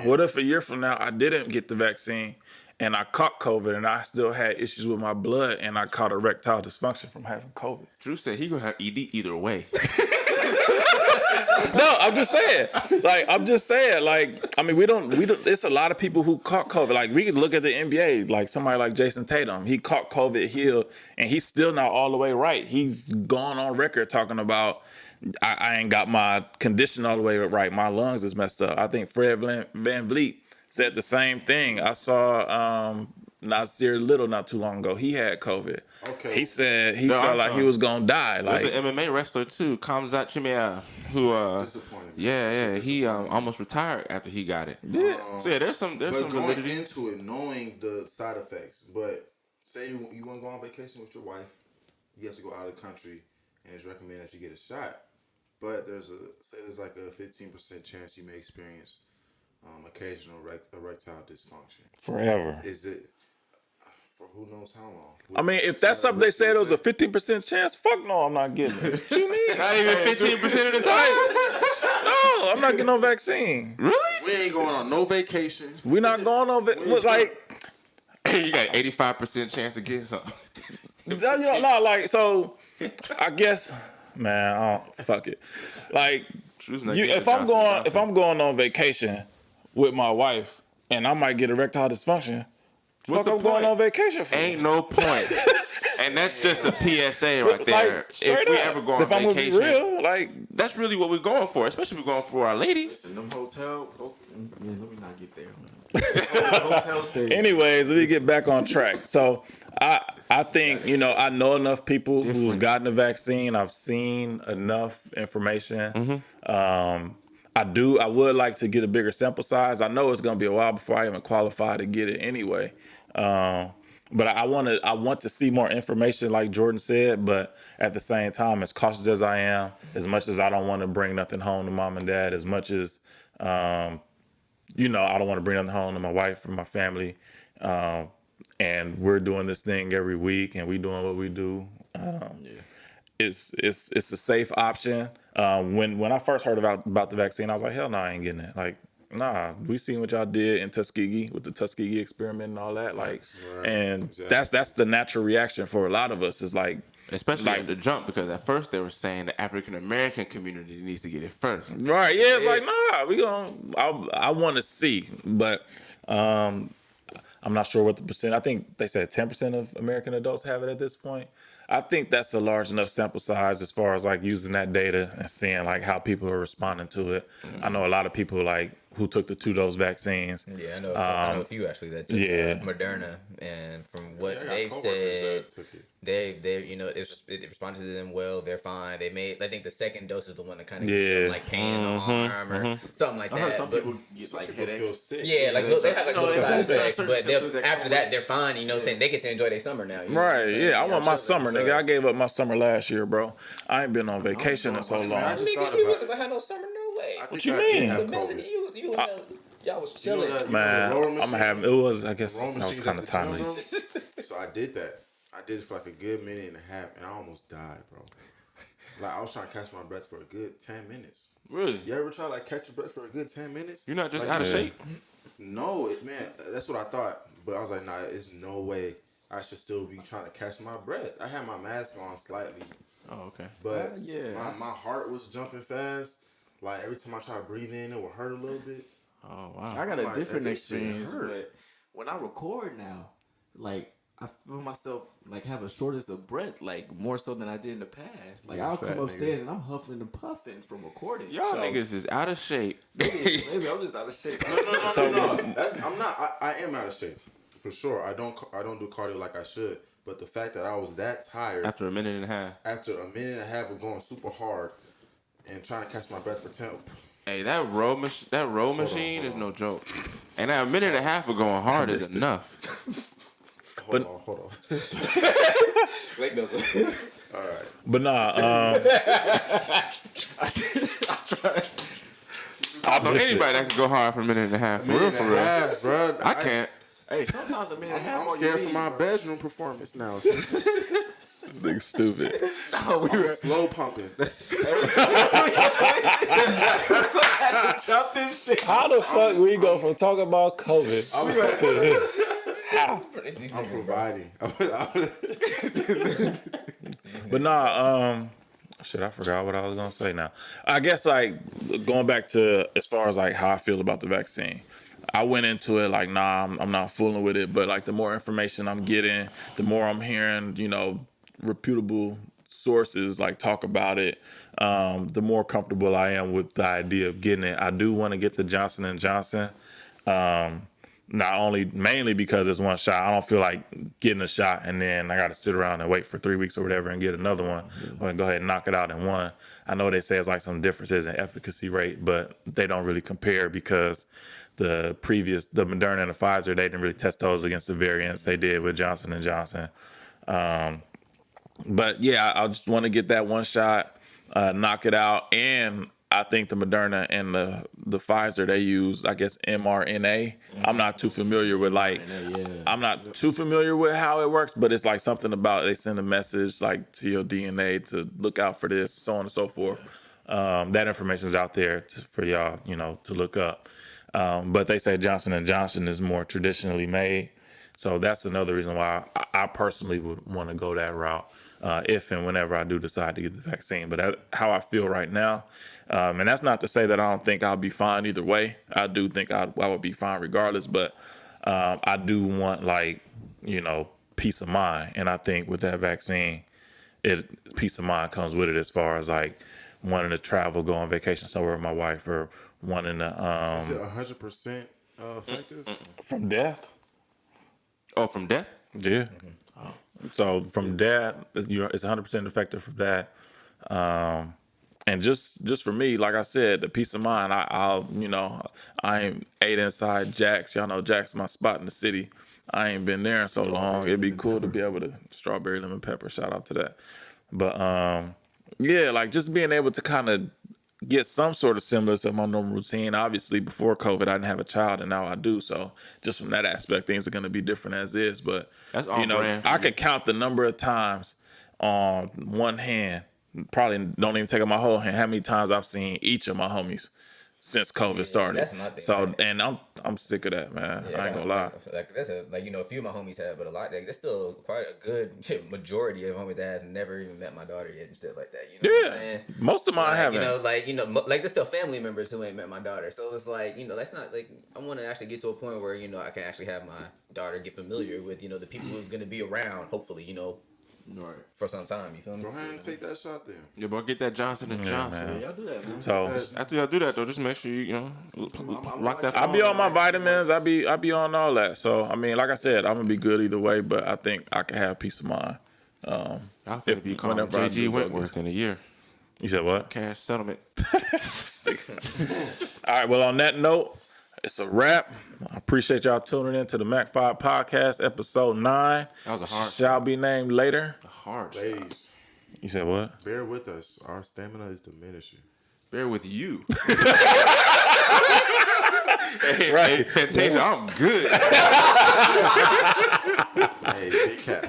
I didn't get the vaccine and I caught COVID and I still had issues with my blood and I caught erectile dysfunction from having COVID? Drew said he gonna have ED either way. No, I'm just saying. Like, I mean, we don't. It's a lot of people who caught COVID. Like, we could look at the NBA. Like, somebody like Jason Tatum, he caught COVID, healed, and he's still not all the way right. He's gone on record talking about, I ain't got my condition all the way right. My lungs is messed up. I think Fred Van Vliet said the same thing. I saw Nasir Little not too long ago. He had COVID. Okay. He said he felt like he was gonna die. There's Like, an MMA wrestler too, Kamzat Chimaev, who Disappointed. yeah, he almost retired after he got it. yeah. So yeah, there's some But going validity. into it, knowing the side effects, but say you want to go on vacation with your wife, you have to go out of the country, and it's recommended that you get a shot. But there's like a 15% chance you may experience occasional erectile dysfunction. Forever. Is it for who knows how long? I mean, if that's something they said it was a 15% chance, fuck no, I'm not getting it. What you mean? Not even 15% of the time. No, I'm not getting no vaccine. Really? We ain't going on no vacation. We not going on like, You got 85% chance of getting something. so I guess, man, fuck it. Like, Drew's not you, getting if I'm Johnson & going, Johnson. if I'm going on vacation with my wife and I might get erectile dysfunction, What's fuck, the I'm going point? on vacation for. Ain't no point. And that's just a PSA right there. Like, If straight we up. ever go on if I'm gonna vacation, be real, like, that's really what we're going for, especially if we're going for our ladies. In them hotel, let me not get there. Hotel stays. anyways, we get back on track. So I think, I know enough people who's gotten the vaccine. I've seen enough information. I would like to get a bigger sample size. I know it's going to be a while before I even qualify to get it anyway. But I want to see more information, like Jordan said. But at the same time, as cautious as I am, as much as I don't want to bring nothing home to mom and dad, as much as I don't want to bring nothing home to my wife and my family. And we're doing this thing every week, and we doing what we do. It's a safe option. When I first heard about the vaccine, I was like, hell no, I ain't getting it. Like, nah, we seen what y'all did in Tuskegee with the Tuskegee experiment and all that. Like, Right, and exactly. that's the natural reaction for a lot of us. Is like, Especially at the jump, because at first they were saying the African American community needs to get it first. right? Yeah, it's like, nah, I want to see, but I'm not sure what the percent. I think they said 10% of American adults have it at this point. I think that's a large enough sample size as far as like using that data and seeing like how people are responding to it. I know a lot of people like who took the 2-dose vaccines. Yeah, I know a few actually that took Moderna, and from what I got they've coworkers said, that took it. it responded to them well. They're fine. I think the second dose is the one that kind of Yeah. gives them like pain in the arm or something like I heard that. some but people get like People feel headaches. sick. yeah, like they have like little they side have effects, certain but symptoms that after come that with they're fine. You know, saying they get to enjoy their summer now. You know what I'm Right, saying? yeah, I want my So- summer, nigga. I gave up my summer last year, bro. I ain't been on vacation in so Man, I long. just thought Nigga, you about wasn't gonna have no summer, no way. I think you I did mean? have The melody, COVID. you Y'all was You know chilling. that, Man, the rower I'm machine? having. It was. I The guess rower that was machines kind at of the gym, timely. bro. So I did that. I did it for like a good minute and a half, and I almost died, bro. Like I was trying to catch my breath for a good 10 minutes. Really? You ever try to like catch your breath for a good 10 minutes? You're not just Like, out of Yeah. shape? No, man, that's what I thought. But I was like, nah, it's no way I should still be trying to catch my breath. I had my mask on slightly, Oh, okay. but yeah. my heart was jumping fast. Like every time I try to breathe in, it would hurt a little bit. Oh, wow. I got a Like, different this shit experience, hurt. but when I record now, like I feel myself like have a shortness of breath, like more so than I did in the past. Like Yeah, I'll fat come nigga. upstairs and I'm huffing and puffing from recording. Y'all So, niggas is out of shape. maybe I'm just out of shape. No. I'm not. I am out of shape for sure. I don't do cardio like I should. But the fact that I was that tired After a minute and a half. after a minute and a half of going super hard and trying to catch my breath for 10. Hey, that row machine hold is on. no joke. And that a minute and a half of going hard is enough. Hold on. Lake Mills. All right. But nah. I know anybody that can go hard for a minute and a half. For real, for real. Bro, I can't. Hey, sometimes a minute and a half. I'm all you scared for need, my bro. bedroom performance now. This nigga stupid. I'm slow pumping. Chop this shit. How the fuck we go from talking about COVID to this? How? I'm providing. But nah, shit, I forgot what I was gonna say now. I guess like going back to as far as like how I feel about the vaccine. I went into it like, nah, I'm not fooling with it. But like the more information I'm getting, the more I'm hearing, reputable sources like talk about it, the more comfortable I am with the idea of getting it. I do want to get the Johnson & Johnson. Mainly because it's one shot. I don't feel like getting a shot and then I got to sit around and wait for 3 weeks or whatever and get another one. Or go ahead and knock it out in one. I know they say it's like some differences in efficacy rate, but they don't really compare because the Moderna and the Pfizer, they didn't really test those against the variants they did with Johnson & Johnson. But yeah, I just want to get that one shot, knock it out. And I think the Moderna and the Pfizer, they use, I guess, mRNA. I'm not too familiar with I'm not too familiar with how it works, but it's like something about they send a message like to your DNA to look out for this, so on and so forth. That information is out there for y'all, to look up. But they say Johnson & Johnson is more traditionally made. So that's another reason why I personally would want to go that route if and whenever I do decide to get the vaccine. But that's how I feel right now. And that's not to say that I don't think I'll be fine either way. I do think I would be fine regardless. But I do want, peace of mind. And I think with that vaccine, peace of mind comes with it as far as, wanting to travel, go on vacation somewhere with my wife, or wanting to... Is it 100% effective? From death? Oh, from death? Yeah. So from that, it's 100% effective from that. And just for me, like I said, the peace of mind, I ain't ate inside Jack's. Y'all know Jack's my spot in the city. I ain't been there in so long. It'd be cool to be able to strawberry lemon pepper. Shout out to that. But just being able to kind of get some sort of semblance of my normal routine. Obviously, before COVID, I didn't have a child, and now I do. So just from that aspect, things are going to be different as is. But That's on brand for I you. could count the number of times on one hand. Probably don't even take out my whole hand. How many times I've seen each of my homies since COVID started. that's my thing, So right? and I'm sick of that, man. I ain't gonna lie. That's a few of my homies have, but a lot there's still quite a good majority of homies that has never even met my daughter yet and stuff like that. You know what I'm saying? Most of mine haven't. There's still family members who ain't met my daughter. So it's that's not I want to actually get to a point where I can actually have my daughter get familiar with the people who's gonna be around. Hopefully, Right. for some time. You feel me? Go ahead and take that shot then. Yeah, boy, get that Johnson & Johnson. man. Y'all do that, man. So After y'all do that, though, just make sure you lock that I'll phone. be on my vitamins. I be on all that. So I mean, like I said, I'm gonna be good either way. But I think I can have peace of mind. Y'all finna be calling whenever I J.G. do go Wentworth in a year. You said what? Cash settlement. All right. Well, on that note, it's a wrap. I appreciate y'all tuning in to the Mac 5 Podcast, episode 9. That was a hard Shall be named later. Hard. Ladies, You said what? bear with us. Our stamina is diminishing. Bear with you. Hey, Fantasia, I'm good. Hey, big cat.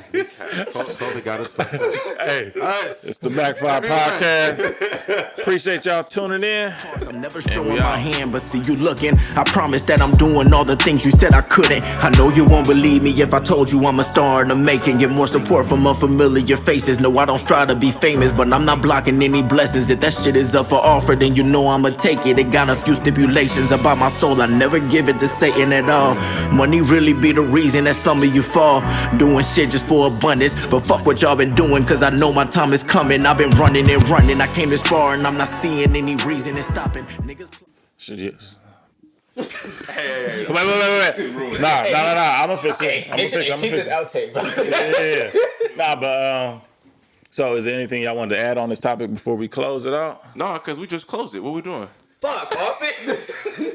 Kobe got us. Hey, Us. it's the Backfire Podcast. Appreciate y'all tuning in. I'm never showing my hand, but see you looking. I promise that I'm doing all the things you said I couldn't. I know you won't believe me if I told you I'm a star in the making. Get more support from unfamiliar faces. No, I don't strive to be famous, but I'm not blocking any blessings. If that shit is up for offer, then you know I'ma take it. It got a few stipulations about my soul. I never give it to Satan at all. Money really be the reason that some of you fall. Doing shit just for abundance, but fuck what y'all been doing, cause I know my time is coming. I've been running and running. I came this far and I'm not seeing any reason in stopping. Niggas. Shit, yes. Wait. Nah. I'ma fix it. I'ma fix it. Keep this outtake, bro. Yeah. Nah, but so is there anything y'all wanted to add on this topic before we close it out? No, because we just closed it. What we doing? Fuck, Austin.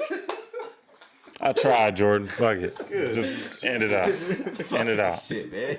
I tried, Jordan. Fuck it. Just end it out. End it out. Shit, man.